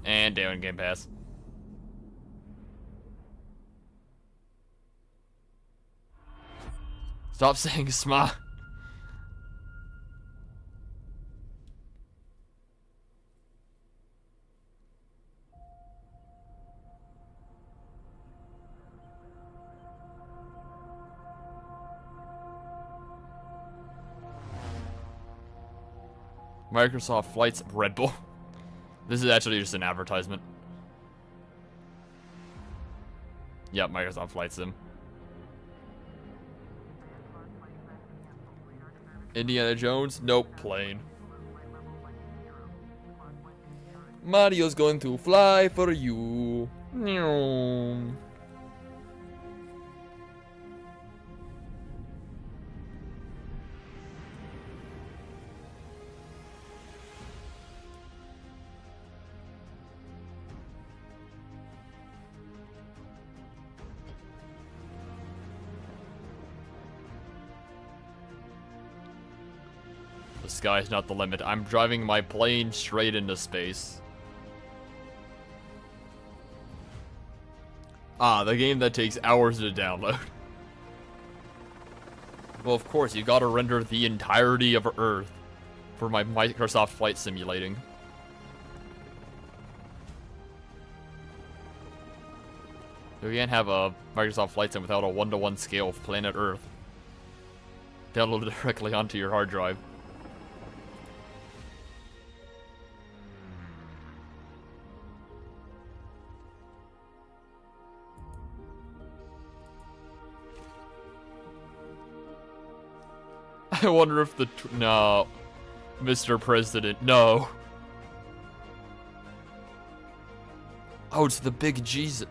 And down Game Pass. Stop saying sma. Microsoft Flights Red Bull. This is actually just an advertisement. Yep, Microsoft Flight Sim. Indiana Jones? Nope, plane. Mario's going to fly for you. Meow. The sky's not the limit. I'm driving my plane straight into space. Ah, the game that takes hours to download. Well, of course, you gotta render the entirety of Earth for my Microsoft Flight Simulating. You can't have a Microsoft Flight Sim without a 1-to-1 scale of planet Earth. Download it directly onto your hard drive. I wonder if the no, Mr. President, no. Oh, it's the big Jesus.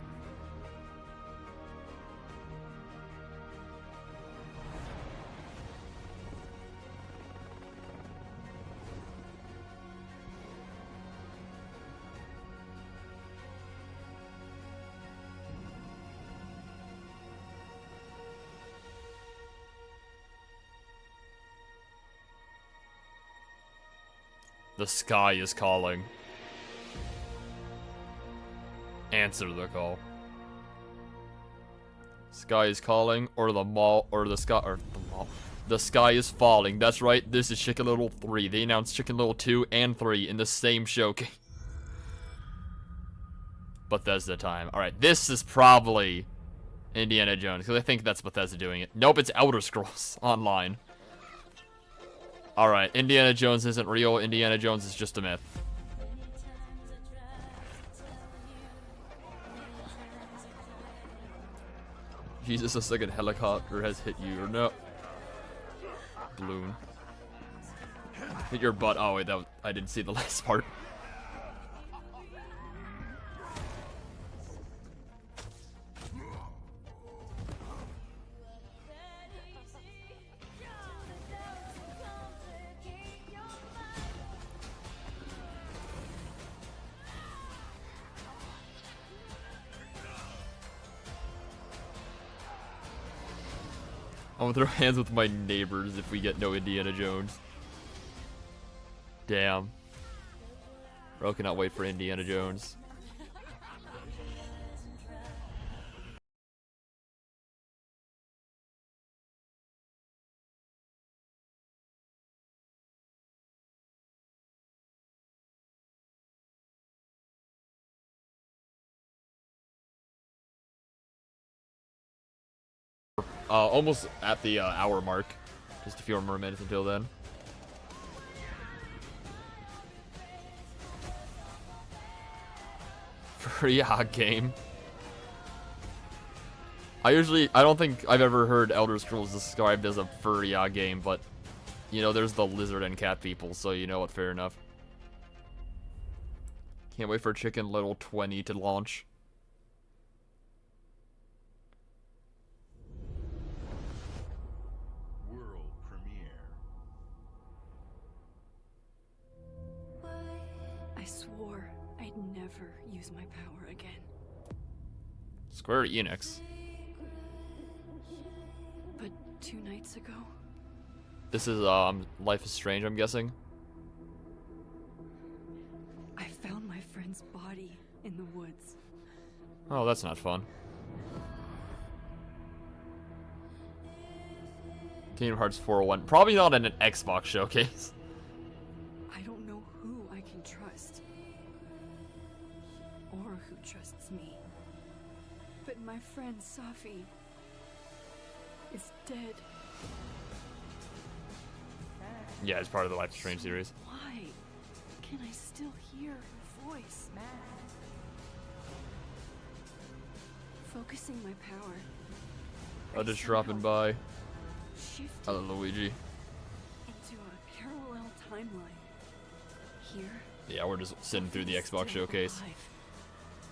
The sky is calling. Answer the call. Sky is calling, or the mall, or the sky, or the mall. The sky is falling. That's right, this is Chicken Little 3. They announced Chicken Little 2 and 3 in the same showcase. Bethesda time. Alright, this is probably Indiana Jones, because I think that's Bethesda doing it. Nope, it's Elder Scrolls Online. Alright, Indiana Jones isn't real. Indiana Jones is just a myth. Jesus, a second helicopter has hit you, or no? Balloon. Hit your butt. Oh, wait, that was, I didn't see the last part. I'm gonna throw hands with my neighbors if we get no Indiana Jones. Damn. Bro cannot wait for Indiana Jones. Almost at the hour mark. Just a few more minutes until then. Free hot game. I don't think I've ever heard Elder Scrolls described as a furry game, but you know, there's the lizard and cat people, so you know what, fair enough. Can't wait for Chicken Little 20 to launch. World premiere. I swore I'd never use my power again. Square Enix. But 2 nights ago, This is Life is Strange, I'm guessing. I found my friend's body in the woods. Oh, that's not fun. Kingdom Hearts 401. Probably not in an Xbox showcase. I don't know who I can trust. Or who trusts me. But my friend Safi is dead. Yeah, it's part of the Life is Strange series. Why can I still hear her voice? Focusing my power. I'm just dropping by. Shifted Hello, Luigi. into a parallel timeline. Here, Yeah, we're just sitting through the Xbox still showcase. alive.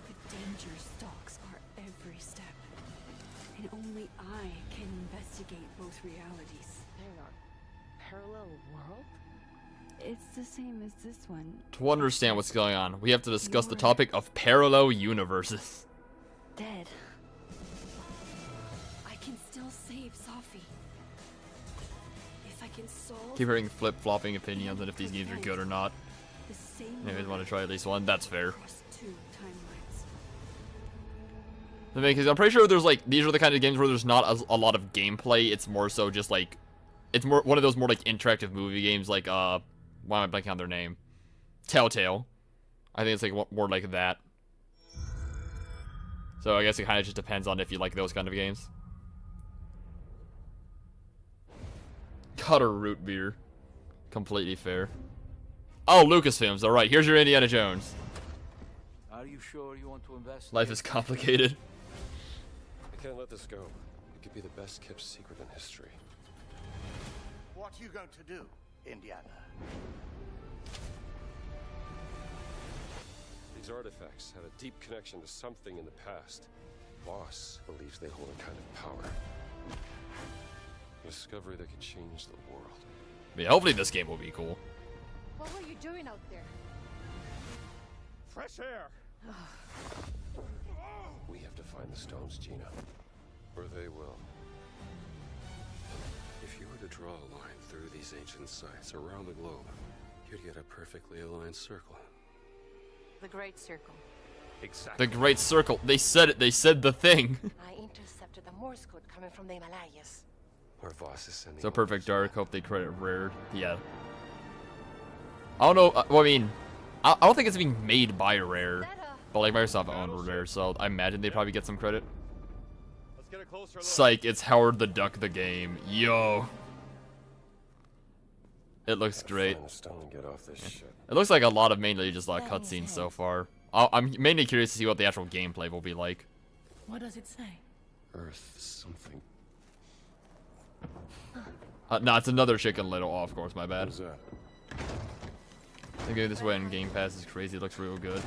The danger stalks our every step. And only I can investigate both realities. Hang on. Parallel world? It's the same as this one. To understand what's going on, we have to discuss the topic of parallel universes. Dead. I can still save Safi. If I can solve Keep hearing flip-flopping opinions on if these games are good or not. the same Maybe I want to try at least one. That's fair. across 2 timelines. I mean, because I'm pretty sure there's like these are the kind of games where there's not a lot of gameplay. It's more so just like it's more one of those more like interactive movie games. Like why am I blanking on their name? Telltale. I think it's like more like that. So I guess it kind of just depends on if you like those kind of games. Cutter root beer. Completely fair. Oh, Lucasfilms. All right, here's your Indiana Jones. Are you sure you want to invest? Life is complicated. I can't let this go. It could be the best kept secret in history. What are you going to do, Indiana? These artifacts have a deep connection to something in the past. Boss believes they hold a kind of power. A discovery that could change the world. Yeah, hopefully this game will be cool. What were you doing out there? Fresh air! We have to find the stones, Gina. Or they will. If you were to draw a line through these ancient sites around the globe, you'd get a perfectly aligned circle. The Great Circle. Exactly. The Great Circle. They said it. They said the thing. I intercepted the Morse code coming from the Himalayas. Our boss is sending. So Perfect Dark. Hope they credit Rare. Yeah. I don't know. Well, I mean, I don't think it's being made by Rare, but like Microsoft owned Rare, so I imagine they probably get some credit. Let's get a closer look. Psych! It's Howard the Duck the game. Yo. It looks great. Find a stone and get off this shit. It looks like a lot of mainly just like cutscenes so far. I'm mainly curious to see what the actual gameplay will be like. What does it say? Earth something. No, it's another Chicken Little. Oh, of course, my bad. What's that? Thinking this way in Game Pass is crazy. It looks real good.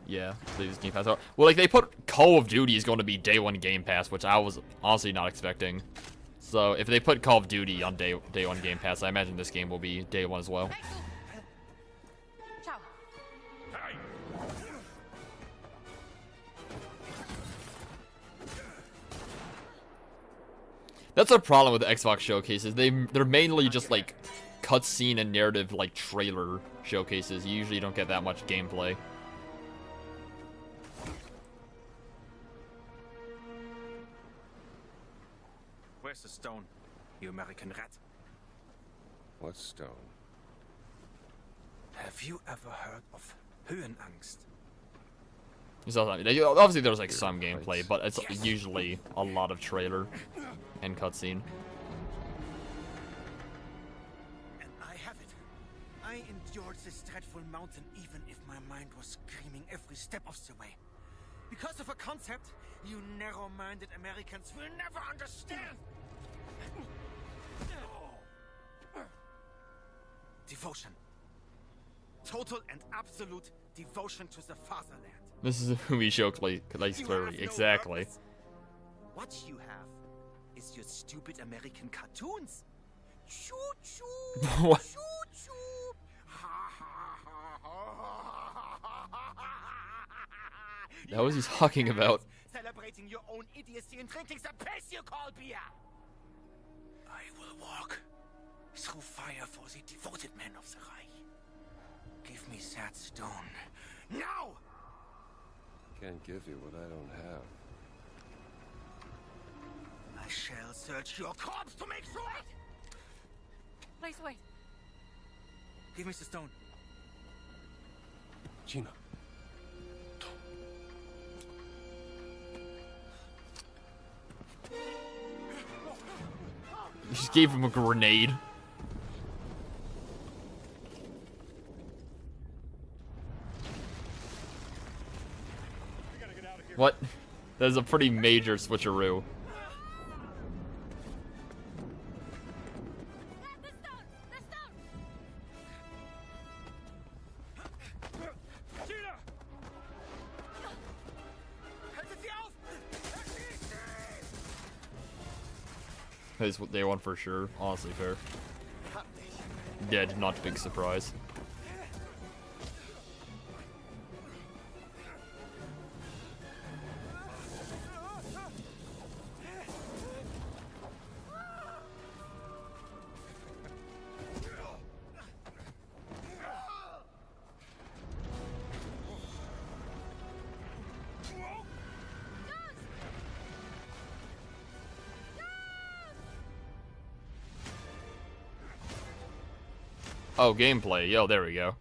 Yeah, please Game Pass. Well, like they put Call of Duty is going to be day 1 Game Pass, which I was honestly not expecting. So if they put Call of Duty on day 1 Game Pass, I imagine this game will be day 1 as well. Ciao. That's a problem with the Xbox showcases. They're mainly just like cutscene and narrative like trailer showcases. You usually don't get that much gameplay. Where's the stone, you American rat? What stone? Have you ever heard of Höhenangst? Obviously there's like some gameplay, but it's usually a lot of trailer and cutscene. And I have it. I endured this dreadful mountain even if my mind was screaming every step of the way. Because of a concept you narrow-minded Americans will never understand. Devotion. Total and absolute devotion to the fatherland. This is who we show clearly. Exactly. Purpose. What you have is your stupid American cartoons. Choo choo. What? Choo choo. That was he talking about? Celebrating your own idiocy and drinking the piss you call beer. I will walk through fire for the devoted men of the Reich. Give me that stone now. Can't give you what I don't have. I shall search your corpse to make sure. Please wait. Give me the stone. Gina. He just gave him a grenade. What? That is a pretty major switcheroo. That's what they want for sure. Honestly, fair. Dead, not a big surprise. Oh, gameplay. Yo, there we go.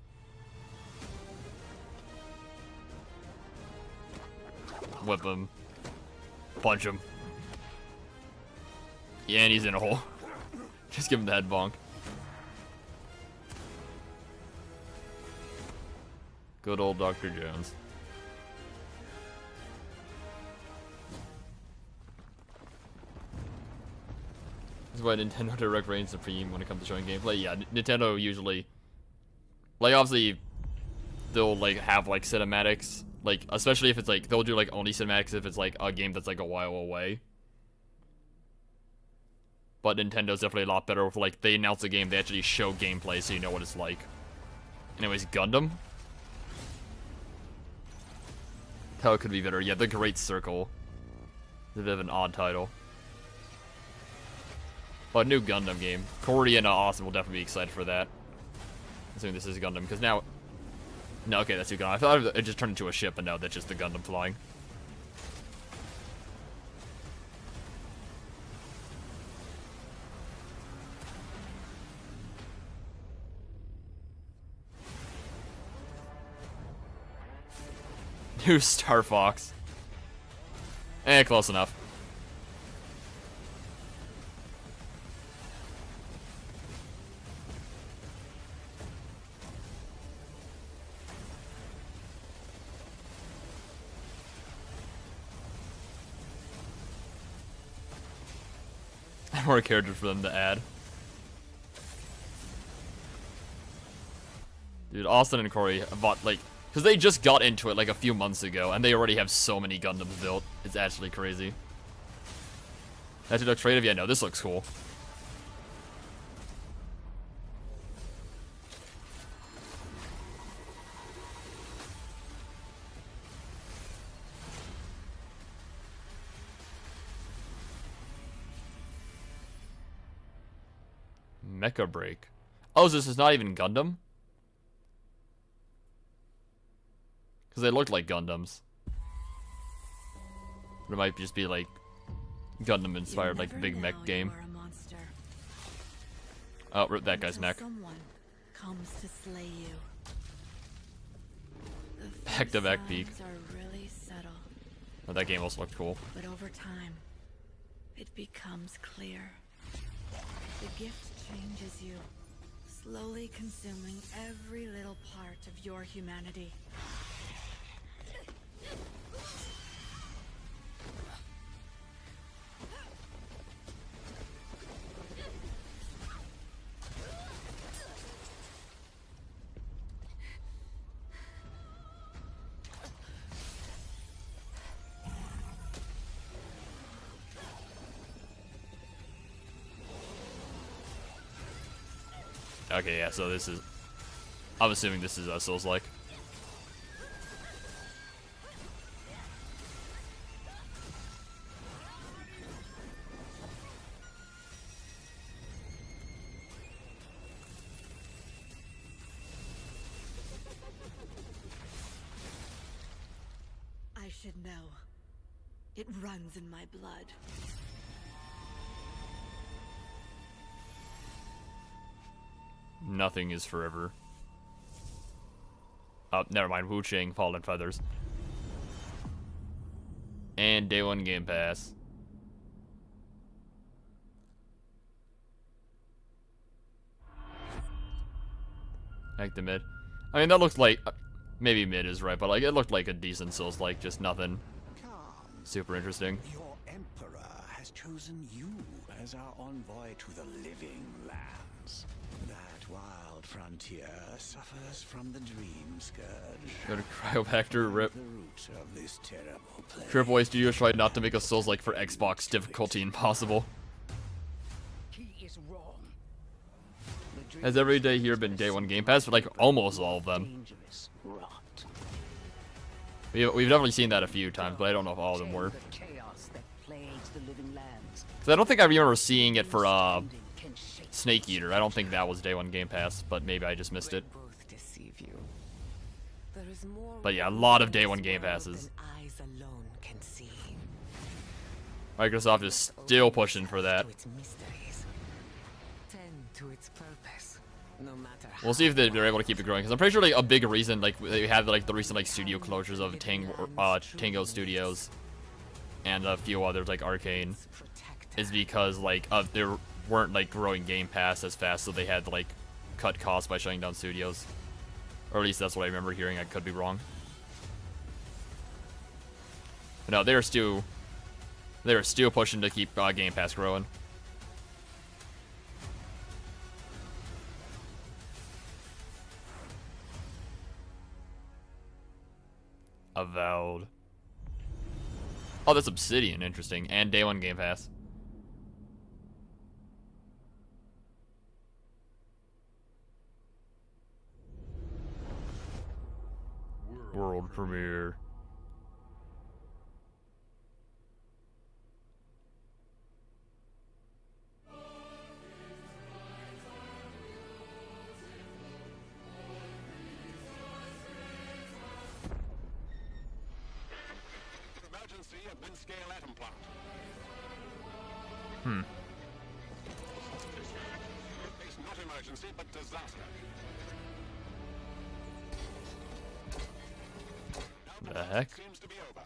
Whip him. Punch him. Yeah, and he's in a hole. Just give him the head bonk. Good old Dr. Jones. This is why Nintendo Direct reigns supreme when it comes to showing gameplay. Yeah, Nintendo usually, like, obviously, they'll like have like cinematics, like especially if it's like they'll do like only cinematics if it's like a game that's like a while away. But Nintendo's definitely a lot better with like they announce a game, they actually show gameplay so you know what it's like. Anyways, Gundam. How it could be better? Yeah, The Great Circle. It's a bit of an odd title. But new Gundam game. Corey and Austin will definitely be excited for that. Assuming this is Gundam, because now... No, okay, that's new Gundam. I thought it just turned into a ship, and now that's just the Gundam flying. New Star Fox. Eh, close enough. More characters for them to add. Dude, Austin and Corey bought, like... Because they just got into it, like, a few months ago, and they already have so many Gundams built. It's actually crazy. That looks creative? Yeah, no, this looks cool. Mecha Break. Oh, so this is not even Gundam? Because they look like Gundams. But it might just be like Gundam inspired, like big mech game. Oh, rip that guy's neck. Someone comes to slay you. Back to back peak. Are really subtle, Oh, that game also looked cool. but over time, it becomes clear. The gift changes you, slowly consuming every little part of your humanity. Okay, yeah, so this is... I'm assuming this is Souls-like. I should know. It runs in my blood. Nothing is forever. Oh, never mind. Wu Ching, Fallen Feathers. And Day 1 Game Pass. Like the mid. I mean, that looks like... maybe mid is right, but like it looked like a decent Souls, like just nothing super interesting. Your Emperor has chosen you as our envoy to the living lands. That wild frontier suffers from the dream scourge. Go to Cryopactor, rip. The roots of this terrible plague. Triple A Studios tried not to make a Souls like for Xbox, difficulty impossible. He is wrong. Has every day here been Day 1 Game Pass? But like almost all of them. We've definitely seen that a few times, but I don't know if all of them were. Because I don't think I remember seeing it for Snake Eater. I don't think that was Day 1 Game Pass, but maybe I just missed it. But yeah, a lot of Day 1 Game Passes. Microsoft is still pushing for that. We'll see if they're able to keep it growing, because I'm pretty sure like a big reason like they had like the recent like studio closures of Tango Studios and a few others like Arcane is because like there weren't like growing Game Pass as fast, so they had to like cut costs by shutting down studios, or at least that's what I remember hearing. I could be wrong. But no, they're still pushing to keep Game Pass growing. Avowed. Oh, that's Obsidian. Interesting. And Day 1 Game Pass. World premiere. Hmm. It's not emergency, but disaster. The heck? Seems to be over.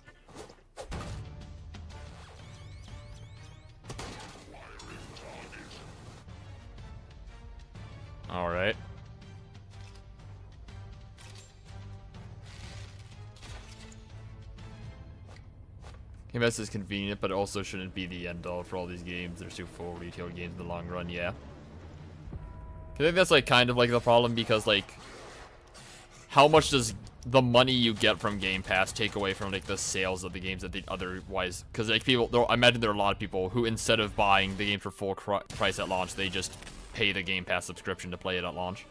All right. Game Pass is convenient, but it also shouldn't be the end all for all these games. They're too full retail games in the long run, yeah. I think that's like kind of like the problem, because like how much does the money you get from Game Pass take away from like the sales of the games that they otherwise, because like people, I imagine there are a lot of people who instead of buying the game for full price at launch, they just pay the Game Pass subscription to play it at launch.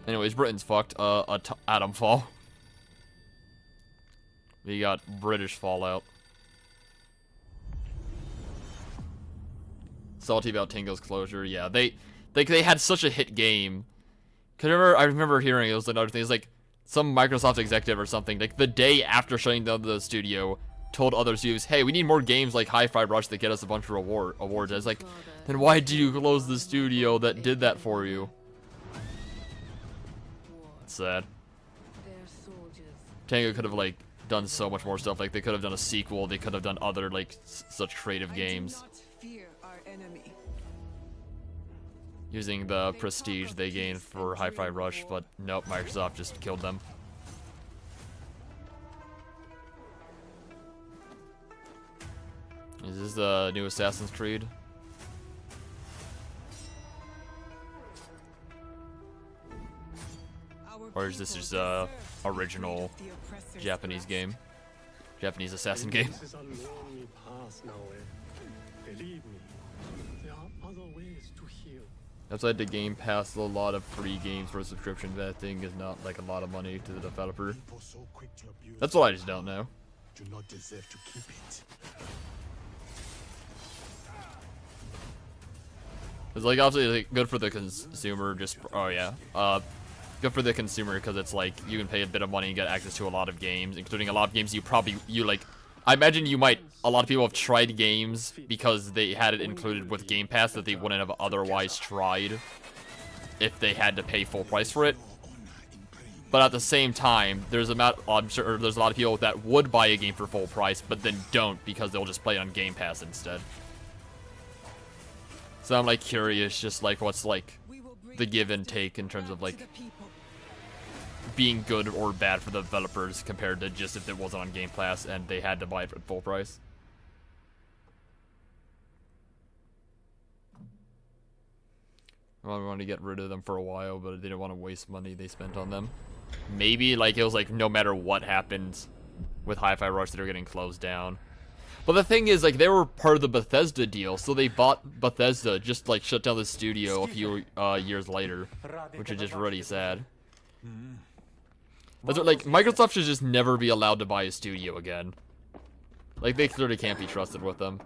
Anyways, Britain's fucked. Atomfall. We got British Fallout. Salty about Tango's closure. Yeah, they had such a hit game. Cause I remember hearing it was another thing. It's like some Microsoft executive or something, like the day after shutting down the studio, told other studios, "Hey, we need more games like Hi-Fi Rush that get us a bunch of awards." I was like, then why did you close the studio that did that for you? It's sad. Tango could have like done so much more stuff. Like they could have done a sequel. They could have done other like such creative games. Using the prestige they gained for Hi-Fi Rush, but nope, Microsoft just killed them. Is this the new Assassin's Creed? Or is this just a original Japanese game? Japanese assassin game? This is a lonely path now, Believe me, other ways to heal. Outside the Game Pass, a lot of free games for a subscription. That thing is not like a lot of money to the developer. People so quick to abuse That's what I just don't know. do not deserve to keep it. It's like obviously like, good for the consumer. Just good for the consumer because it's like you can pay a bit of money and get access to a lot of games, including a lot of games you like. I imagine a lot of people have tried games because they had it included with Game Pass that they wouldn't have otherwise tried if they had to pay full price for it. But at the same time, I'm sure there's a lot of people that would buy a game for full price, but then don't because they'll just play it on Game Pass instead. So I'm like curious, just like what's like the give and take in terms of like being good or bad for the developers compared to just if it wasn't on Game Pass and they had to buy it for full price. Well, we wanted to get rid of them for a while, but they didn't want to waste money they spent on them. Maybe like it was like no matter what happens with Hi-Fi Rush, they're getting closed down. But the thing is, like, they were part of the Bethesda deal, so they bought Bethesda, just like shut down the studio a few years later, which is just really sad. That's what, like, Microsoft should just never be allowed to buy a studio again. Like, they clearly can't be trusted with them.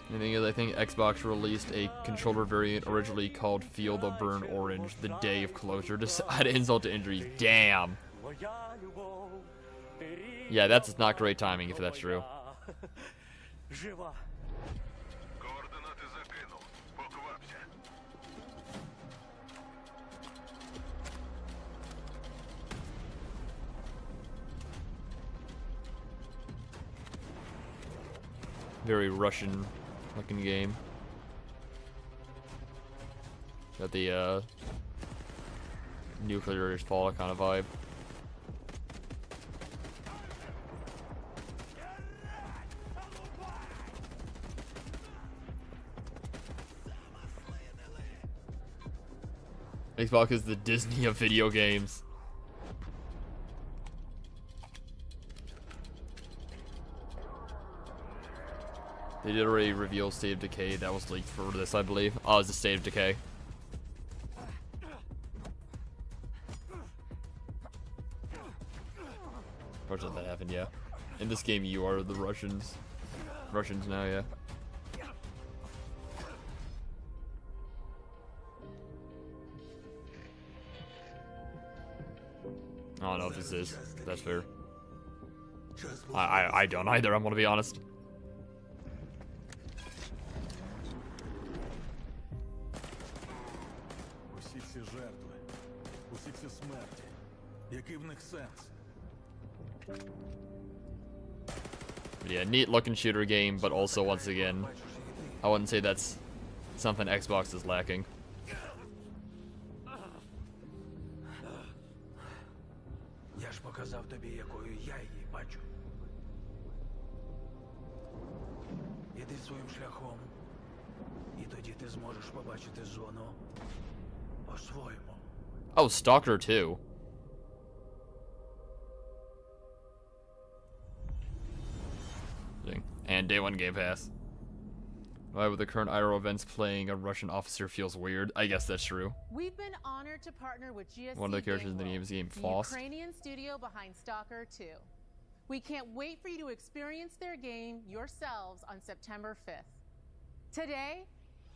The thing is, I think Xbox released a controller variant originally called Feel the Burn Orange the day of closure to add insult to injury. Damn. Yeah, that's not great timing if that's true. Very Russian looking game. Got the nuclear is fall kind of vibe. Xbox is the Disney of video games. They did already reveal State of Decay. That was leaked for this, I believe. Oh, it's a State of Decay. Fortunately, that happened, yeah. In this game, you are the Russians. Russians now, yeah. I don't know if this is. That's fair. I don't either, I'm gonna be honest. But yeah, neat looking shooter game, but also once again, I wouldn't say that's something Xbox is lacking. Я ж показав тобі, якою я її бачу. Іди своїм шляхом, і тоді ти зможеш побачити зону по-своєму. Oh, Stalker 2. And day one Game Pass. Why with the current IRL events playing a Russian officer feels weird? I guess that's true. We've been honored to partner with GSC One of the characters in the game is game Faust. The Ukrainian studio behind Stalker 2. We can't wait for you to experience their game yourselves on September 5th. Today,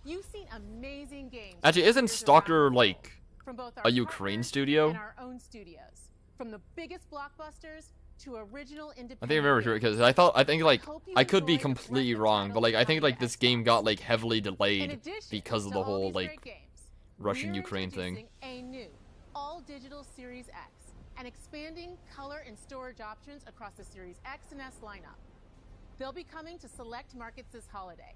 you've seen amazing games. Actually, isn't Stalker like from both our a Ukraine studio? And our own studios. From the biggest blockbusters to original independent. I think I remember because I think like I could be completely wrong, but like I think like this game got like heavily delayed because of the whole like Russian-Ukraine thing. A new all-digital Series X and expanding color and storage options across the Series X and S lineup. They'll be coming to select markets this holiday.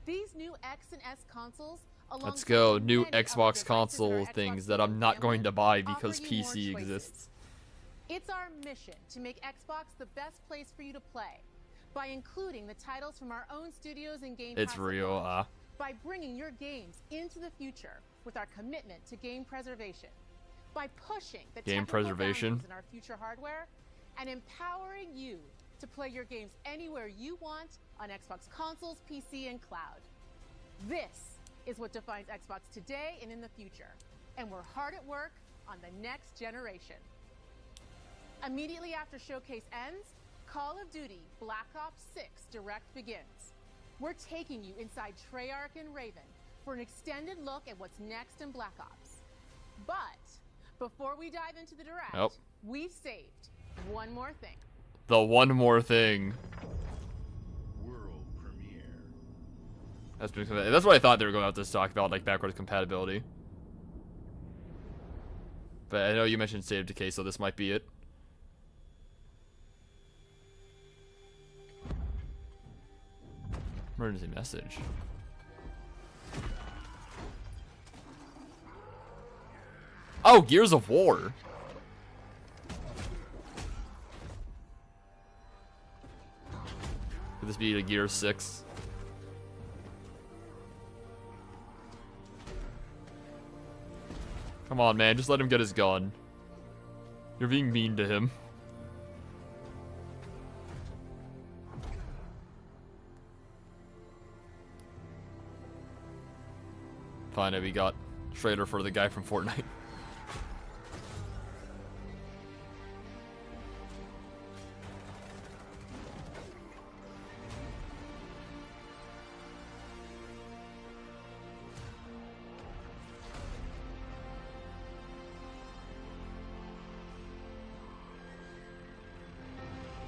These new X and S consoles. Let's go, new Xbox console things that I'm not going to buy because PC exists. It's our mission to make Xbox the best place for you to play by including the titles from our own studios and Game Pass. It's real, by bringing your games into the future with our commitment to game preservation, by pushing the game preservation in our future hardware, and empowering you to play your games anywhere you want on Xbox consoles, PC, and cloud. This is what defines Xbox today and in the future, and we're hard at work on the next generation. Immediately after Showcase ends, Call of Duty Black Ops 6 Direct begins. We're taking you inside Treyarch and Raven for an extended look at what's next in Black Ops. But before we dive into the Direct, we've saved one more thing. The one more thing. World premiere. That's what I thought they were going out to talk about, like backwards compatibility. But I know you mentioned save decay, so this might be it. Emergency message. Oh, Gears of War. Could this be a Gears 6? Come on, man. Just let him get his gun. You're being mean to him. Finally, we got trailer for the guy from Fortnite.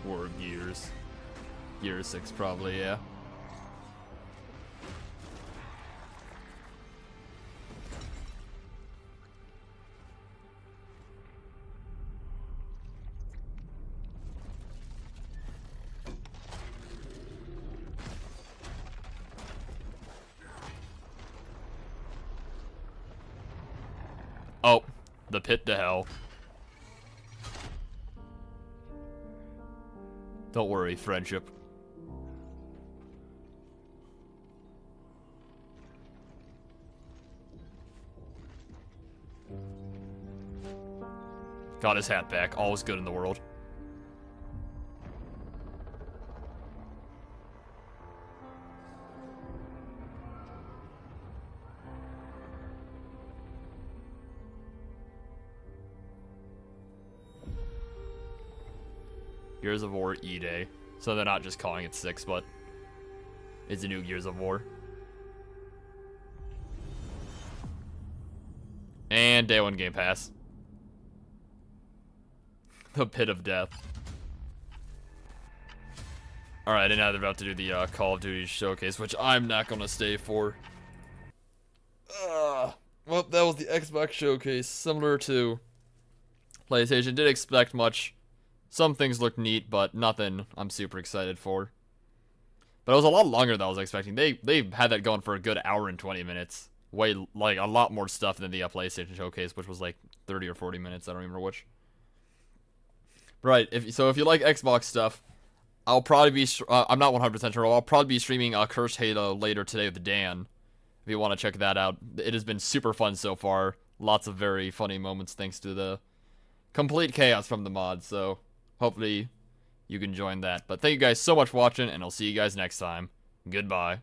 Or Gears. Gears 6 probably, yeah. Oh, the pit to hell. Don't worry, friendship. Got his hat back. All is good in the world. Gears of War E-Day. So they're not just calling it 6, but it's a new Gears of War. And Day 1 Game Pass. The Pit of Death. Alright, and now they're about to do the Call of Duty showcase, which I'm not going to stay for. Well, that was the Xbox showcase. Similar to PlayStation. Didn't expect much. Some things look neat, but nothing I'm super excited for. But it was a lot longer than I was expecting. They had that going for a good hour and 20 minutes. Way, like, a lot more stuff than the PlayStation showcase, which was like 30 or 40 minutes. I don't remember which. Right, if you like Xbox stuff, I'll probably be, I'm not 100% sure, I'll probably be streaming Cursed Halo later today with Dan. If you want to check that out. It has been super fun so far. Lots of very funny moments thanks to the complete chaos from the mod, so hopefully you can join that. But thank you guys so much for watching, and I'll see you guys next time. Goodbye.